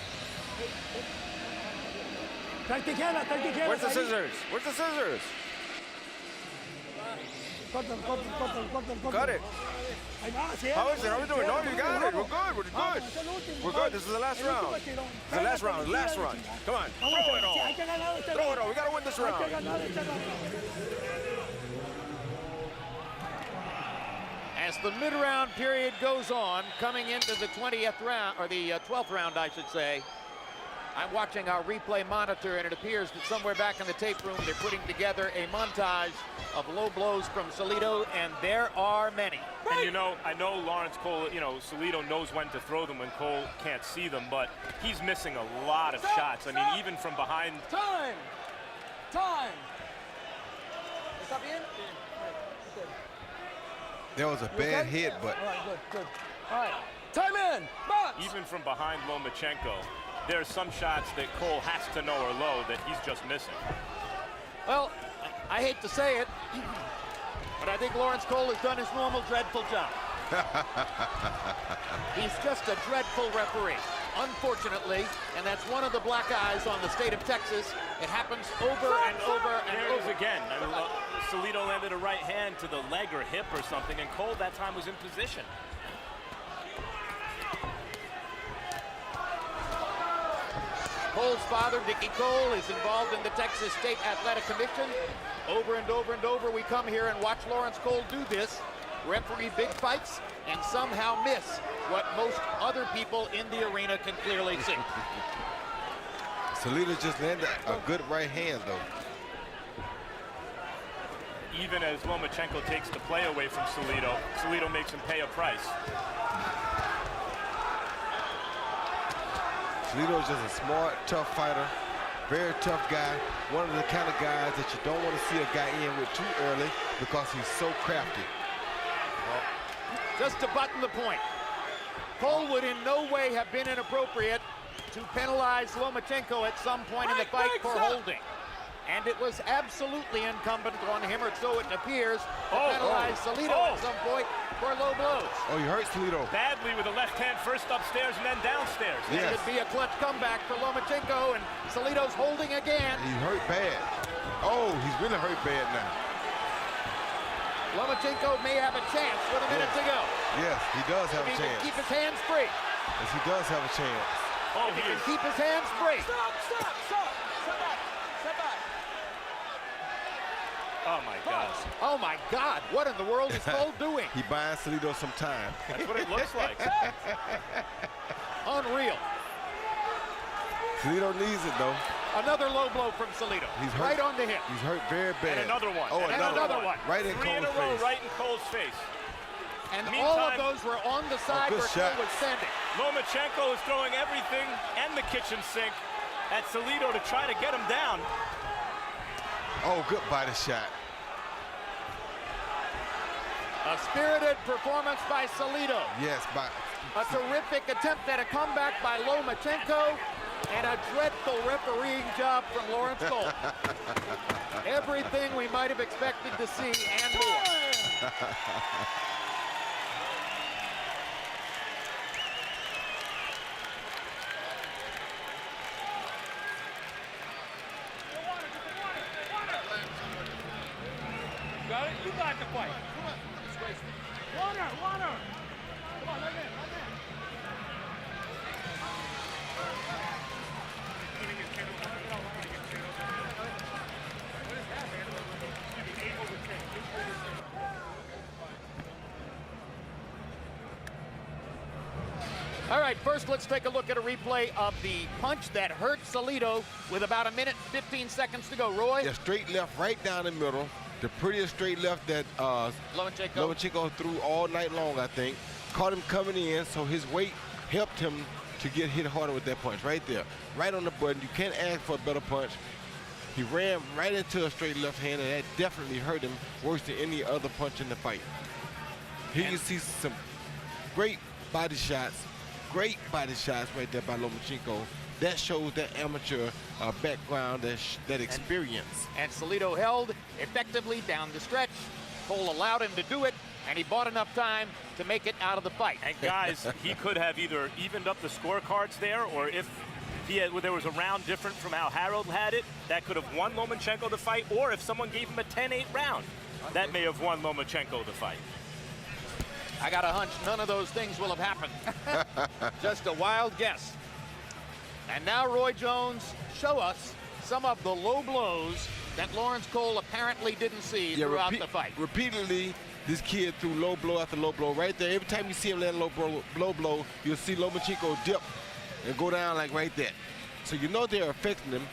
Speaker 13: Where's the scissors? Where's the scissors? Cut it. How is it? How are we doing? No, you got it. We're good. We're good. We're good. This is the last round. This is the last round. Last run. Come on. Throw it all. Throw it all. We got to win this round.
Speaker 4: As the mid-round period goes on, coming into the 20th round, or the 12th round, I should say, I'm watching our replay monitor, and it appears that somewhere back in the tape room, they're putting together a montage of low blows from Salido, and there are many.
Speaker 1: And you know, I know Lawrence Cole, you know, Salido knows when to throw them when Cole can't see them, but he's missing a lot of shots. I mean, even from behind.
Speaker 12: Time! Time!
Speaker 9: There was a bad hit, but.
Speaker 12: All right, good, good. All right, time in, box!
Speaker 1: Even from behind Lomachenko, there are some shots that Cole has to know are low that he's just missing.
Speaker 4: Well, I hate to say it, but I think Lawrence Cole has done his normal dreadful job. He's just a dreadful referee, unfortunately, and that's one of the black eyes on the state of Texas. It happens over and over and
Speaker 1: there
Speaker 4: over.
Speaker 1: it is again. I mean, Salido landed a right hand to the leg or hip or something, and Cole that time was in position.
Speaker 4: Cole's father, Dickie Cole, is involved in the Texas State Athletic Commission. Over and over and over, we come here and watch Lawrence Cole do this, referee big fights, and somehow miss what most other people in the arena can clearly see.
Speaker 9: Salido just landed a good right hand, though.
Speaker 1: Even as Lomachenko takes the play away from Salido, Salido makes him pay a price.
Speaker 9: Salido is just a smart, tough fighter, very tough guy. One of the kind of guys that you don't want to see a guy in with too early because he's so crafty.
Speaker 4: Just to button the point, Cole would in no way have been inappropriate to penalize Lomachenko at some point in the fight for holding. And it was absolutely incumbent on him, or so it appears, to penalize Salido at some point for low blows.
Speaker 9: Oh, you hurt Salido.
Speaker 1: Badly with a left hand, first upstairs and then downstairs.
Speaker 4: Yes. It could be a clutch comeback for Lomachenko, and Salido's holding again.
Speaker 9: He hurt bad. Oh, he's really hurt bad now.
Speaker 4: Lomachenko may have a chance with a minute to go.
Speaker 9: Yes, he does have a chance.
Speaker 4: He can keep his hands free.
Speaker 9: Yes, he does have a chance.
Speaker 4: Oh, he can keep his hands free.
Speaker 12: Stop, stop, stop. Step back, step back.
Speaker 1: Oh my God.
Speaker 4: Oh my God, what in the world is Cole doing?
Speaker 9: He buying Salido some time.
Speaker 1: That's what it looks like.
Speaker 4: Unreal.
Speaker 9: Salido needs it though.
Speaker 4: Another low blow from Salido.
Speaker 9: He's hurt.
Speaker 4: Right on the hip.
Speaker 9: He's hurt very bad.
Speaker 1: And another one.
Speaker 9: Oh,
Speaker 1: and
Speaker 9: another
Speaker 1: one.
Speaker 9: Right in
Speaker 1: Three
Speaker 9: Cole's
Speaker 1: in a row,
Speaker 9: face.
Speaker 1: right in Cole's face.
Speaker 4: And
Speaker 1: Meantime,
Speaker 4: all of those were on the side where
Speaker 9: shot.
Speaker 4: Cole was standing.
Speaker 1: Lomachenko is throwing everything and the kitchen sink at Salido to try to get him down.
Speaker 9: Oh, good body shot.
Speaker 4: A spirited performance by Salido.
Speaker 9: Yes, by
Speaker 4: A terrific attempt at a comeback by Lomachenko, and a dreadful refereeing job from Lawrence Cole. Everything we might have expected to see and more.
Speaker 12: Got it? You got the fight. Come on. Water, water. Come on, let me in, let me in.
Speaker 4: All right, first let's take a look at a replay of the punch that hurt Salido with about a minute, 15 seconds to go. Roy?
Speaker 9: Yeah, straight left right down the middle. The prettiest straight left that Lomachenko threw all night long, I think. Caught him coming in, so his weight helped him to get hit harder with that punch right there. Right on the button. You can't ask for a better punch. He ran right into a straight left hand, and that definitely hurt him worse than any other punch in the fight. Here you see some great body shots right there by Lomachenko. That shows that amateur background, that experience.
Speaker 4: And Salido held effectively down the stretch. Cole allowed him to do it, and he bought enough time to make it out of the fight.
Speaker 1: And guys, he could have either evened up the scorecards there, or if there was a round different from how Harold had it, that could have won Lomachenko the fight, or if someone gave him a 10-8 round, that may have won Lomachenko the fight.
Speaker 4: I got a hunch none of those things will have happened. Just a wild guess. And now Roy Jones, show us some of the low blows that Lawrence Cole apparently didn't see throughout the fight.
Speaker 9: Repeatedly, this kid threw low blow after low blow right there. Every time you see him land low blow, you'll see Lomachenko dip and go down like right there. So you know they're affecting him.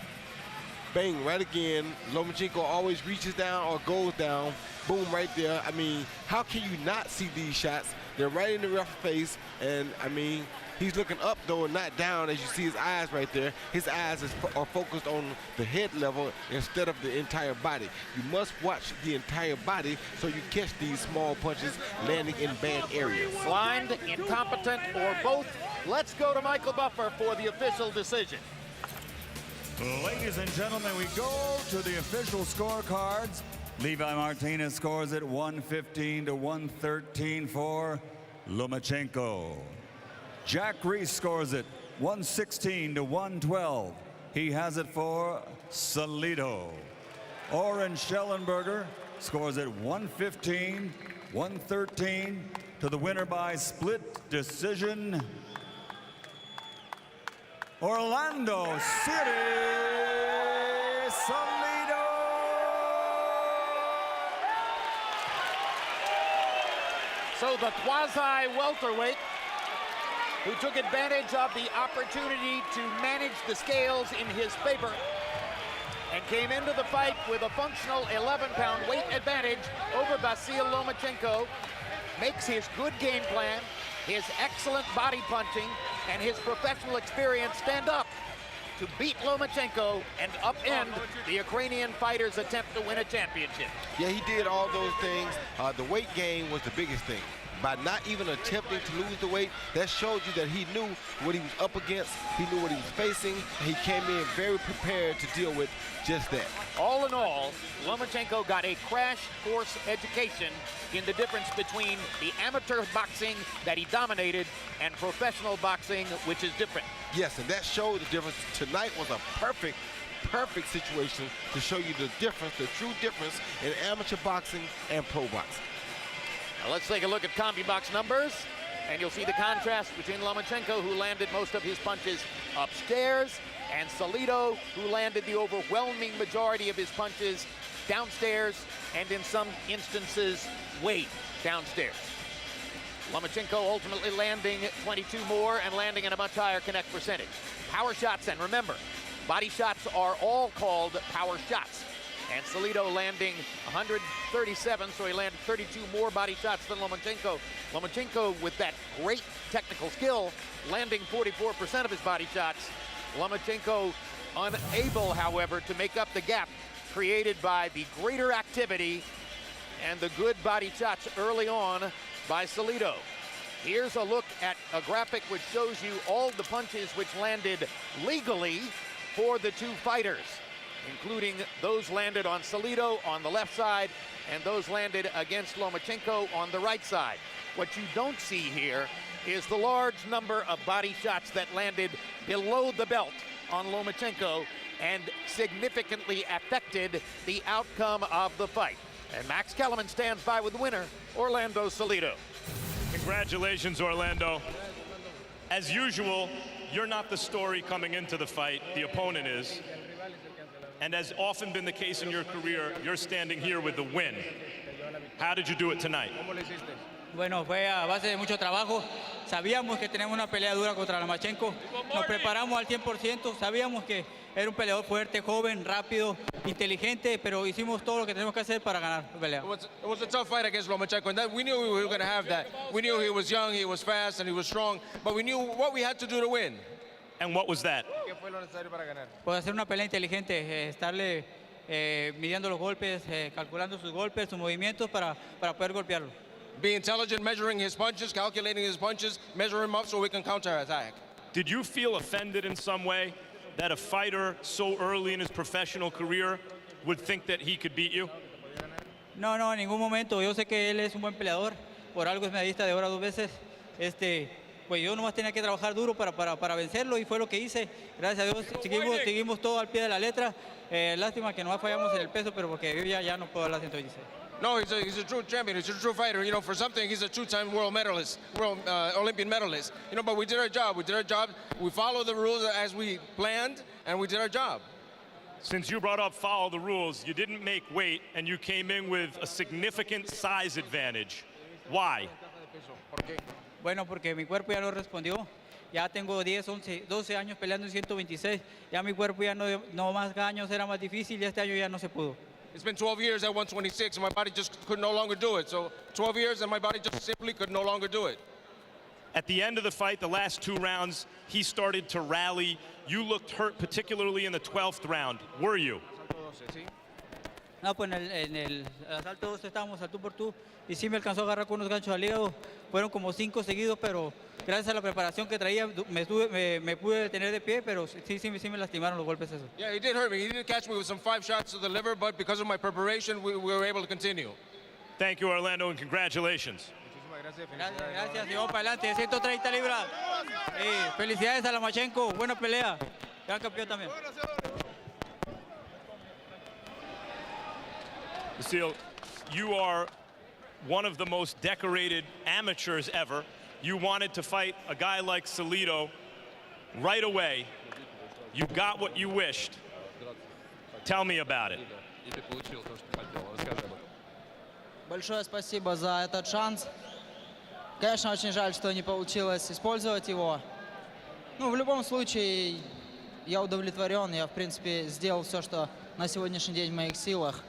Speaker 9: Bang, right again. Lomachenko always reaches down or goes down. Boom, right there. I mean, how can you not see these shots? They're right in the ref's face, and I mean, he's looking up though and not down, as you see his eyes right there. His eyes are focused on the head level instead of the entire body. You must watch the entire body so you catch these small punches landing in bad areas.
Speaker 4: Blind, incompetent, or both. Let's go to Michael Buffer for the official decision.
Speaker 11: Ladies and gentlemen, we go to the official scorecards. Levi Martinez scores it 115 to 113 for Lomachenko. Jack Reese scores it 116 to 112. He has it for Salido. Oren Schellenberger scores it 115, 113 to the winner by split decision, Orlando City Salido.
Speaker 4: So the quasi-welterweight who took advantage of the opportunity to manage the scales in his favor and came into the fight with a functional 11-pound weight advantage over Vasyl Lomachenko, makes his good game plan, his excellent body punching, and his professional experience stand up to beat Lomachenko and upend the Ukrainian fighter's attempt to win a championship.
Speaker 9: Yeah, he did all those things. The weight gain was the biggest thing. By not even attempting to lose the weight, that showed you that he knew what he was up against, he knew what he was facing, and he came in very prepared to deal with just that.
Speaker 4: All in all, Lomachenko got a crash course education in the difference between the amateur boxing that he dominated and professional boxing, which is different.
Speaker 9: Yes, and that showed the difference. Tonight was a perfect situation to show you the difference, the true difference in amateur boxing and pro boxing.
Speaker 4: Now let's take a look at CombiBox numbers, and you'll see the contrast between Lomachenko, who landed most of his punches upstairs, and Salido, who landed the overwhelming majority of his punches downstairs, and in some instances, way downstairs. Lomachenko ultimately landing 22 more and landing in a much higher connect percentage. Power shots, and remember, body shots are all called power shots. And Salido landing 137, so he landed 32 more body shots than Lomachenko. Lomachenko, with that great technical skill, landing 44% of his body shots. Lomachenko unable, however, to make up the gap created by the greater activity and the good body shots early on by Salido. Here's a look at a graphic which shows you all the punches which landed legally for the two fighters, including those landed on Salido on the left side and those landed against Lomachenko on the right side. What you don't see here is the large number of body shots that landed below the belt on Lomachenko and significantly affected the outcome of the fight. And Max Kellerman stands by with the winner, Orlando Salido.
Speaker 1: Congratulations, Orlando. As usual, you're not the story coming into the fight, the opponent is. And as often been the case in your career, you're standing here with the win. How did you do it tonight?
Speaker 16: Bueno, fue a base de mucho trabajo. Sabíamos que tenemos una pelea dura contra Lomachenko. Nos preparamos al 100%. Sabíamos que era un peleador fuerte, joven, rápido, inteligente, pero hicimos todo lo que tenemos que hacer para ganar la pelea.
Speaker 15: It was a tough fight against Lomachenko, and we knew we were going to have that. We knew he was young, he was fast, and he was strong, but we knew what we had to do to win.
Speaker 1: And what was that?
Speaker 16: Pues hacer una pelea inteligente, estarle midiendo los golpes, calculando sus golpes, sus movimientos para poder golpearlo.
Speaker 9: Be intelligent, measuring his punches, calculating his punches, measuring them up so we can counterattack.
Speaker 1: Did you feel offended in some way that a fighter so early in his professional career would think that he could beat you?
Speaker 16: No, en ningún momento. Yo sé que él es un buen peleador. Por algo es medallista de oro 2 veces. Pues yo nomás tenía que trabajar duro para vencerlo y fue lo que hice. Gracias a Dios seguimos todo al pie de la letra. Lástima que nomás fallamos en el peso, pero porque yo ya no puedo hablar 116.
Speaker 9: No, he's a true champion. He's a true fighter. You know, for something, he's a two-time world medalist, Olympian medalist. You know, but we did our job. We followed the rules as we planned, and we did our job.
Speaker 1: Since you brought up follow the rules, you didn't make weight, and you came in with a significant size advantage. Why?
Speaker 16: Bueno, porque mi cuerpo ya no respondió. Ya tengo 10, 11, 12 años peleando en 126. Ya mi cuerpo ya no más años era más difícil y este año ya no se pudo.
Speaker 9: It's been 12 years at 126, and my body just could no longer do it. So 12 years, and my body just simply could no longer do it.
Speaker 1: At the end of the fight, the last 2 rounds, he started to rally. You looked hurt, particularly in the 12th round. Were you?
Speaker 16: No, pues en el asalto 2 estábamos al tú por tú y sí me alcanzó a agarrar con unos ganchos al hígado. Fueron como 5 seguidos, pero gracias a la preparación que traía me pude detener de pie, pero sí me lastimaron los golpes esos.
Speaker 9: Yeah, he did hurt me. He did catch me with some 5 shots to the liver, but because of my preparation, we were able to continue.
Speaker 1: Thank you, Orlando, and congratulations.
Speaker 16: Gracias, y vamos para adelante, 130 libras. Felicidades a Lomachenko, buena pelea. Gran campeón también.
Speaker 1: Vasil, you are one of the most decorated amateurs ever. You wanted to fight a guy like Salido right away. You got what you wished. Tell me about it.
Speaker 17: Большое спасибо за этот шанс. Конечно, очень жаль, что не получилось использовать его. Ну, в любом случае, я удовлетворен. Я, в принципе, сделал все, что на сегодняшний день в моих силах.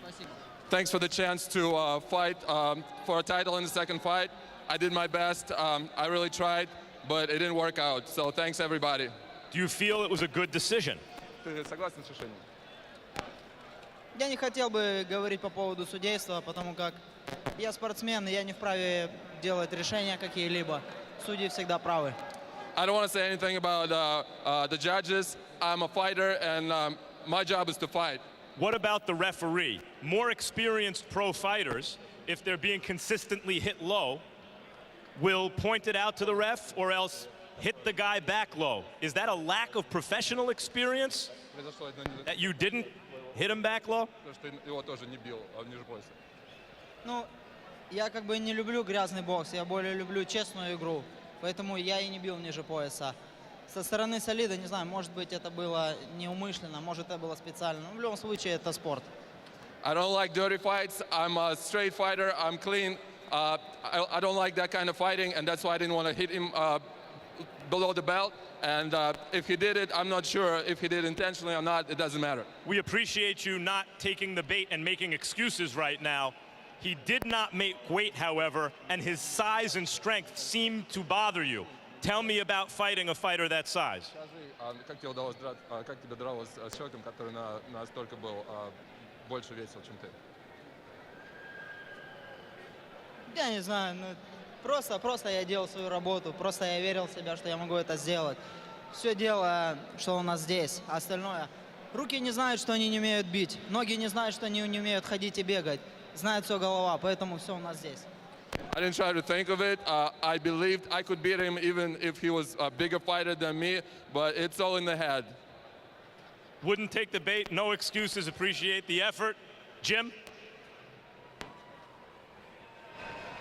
Speaker 17: Спасибо.
Speaker 15: Thanks for the chance to fight for a title in the second fight. I did my best. I really tried, but it didn't work out. So thanks, everybody.
Speaker 1: Do you feel it was a good decision?
Speaker 15: Ты согласен с решением?
Speaker 17: Я не хотел бы говорить по поводу судейства, потому как я спортсмен, и я не вправе делать решения какие-либо. Судьи всегда правы.
Speaker 15: I don't want to say anything about the judges. I'm a fighter, and my job is to fight.
Speaker 1: What about the referee? More experienced pro fighters, if they're being consistently hit low, will point it out to the ref or else hit the guy back low. Is that a lack of professional experience? That you didn't hit him back low?
Speaker 17: Ну, я как бы не люблю грязный бокс, я более люблю честную игру, поэтому я и не бил ниже пояса. Со стороны Солида, не знаю, может быть, это было неумышленно, может, это было специально, но в любом случае это спорт.
Speaker 15: I don't like dirty fights. I'm a straight fighter. I'm clean. I don't like that kind of fighting, and that's why I didn't want to hit him below the belt. And if he did it, I'm not sure if he did intentionally or not. It doesn't matter.
Speaker 1: We appreciate you not taking the bait and making excuses right now. He did not make weight, however, and his size and strength seemed to bother you. Tell me about fighting a fighter that size.
Speaker 15: Как тебе дралось с человеком, который настолько был больше весил, чем ты?
Speaker 17: Я не знаю, ну, просто я делал свою работу, просто я верил в себя, что я могу это сделать. Все дело, что у нас здесь, а остальное. Руки не знают, что они не умеют бить, ноги не знают, что они не умеют ходить и бегать. Знает все голова, поэтому все у нас здесь.
Speaker 15: I didn't try to think of it. I believed I could beat him even if he was a bigger fighter than me, but it's all in the head.
Speaker 1: Wouldn't take the bait, no excuses, appreciate the effort. Jim?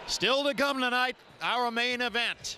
Speaker 4: Still to come tonight, our main event.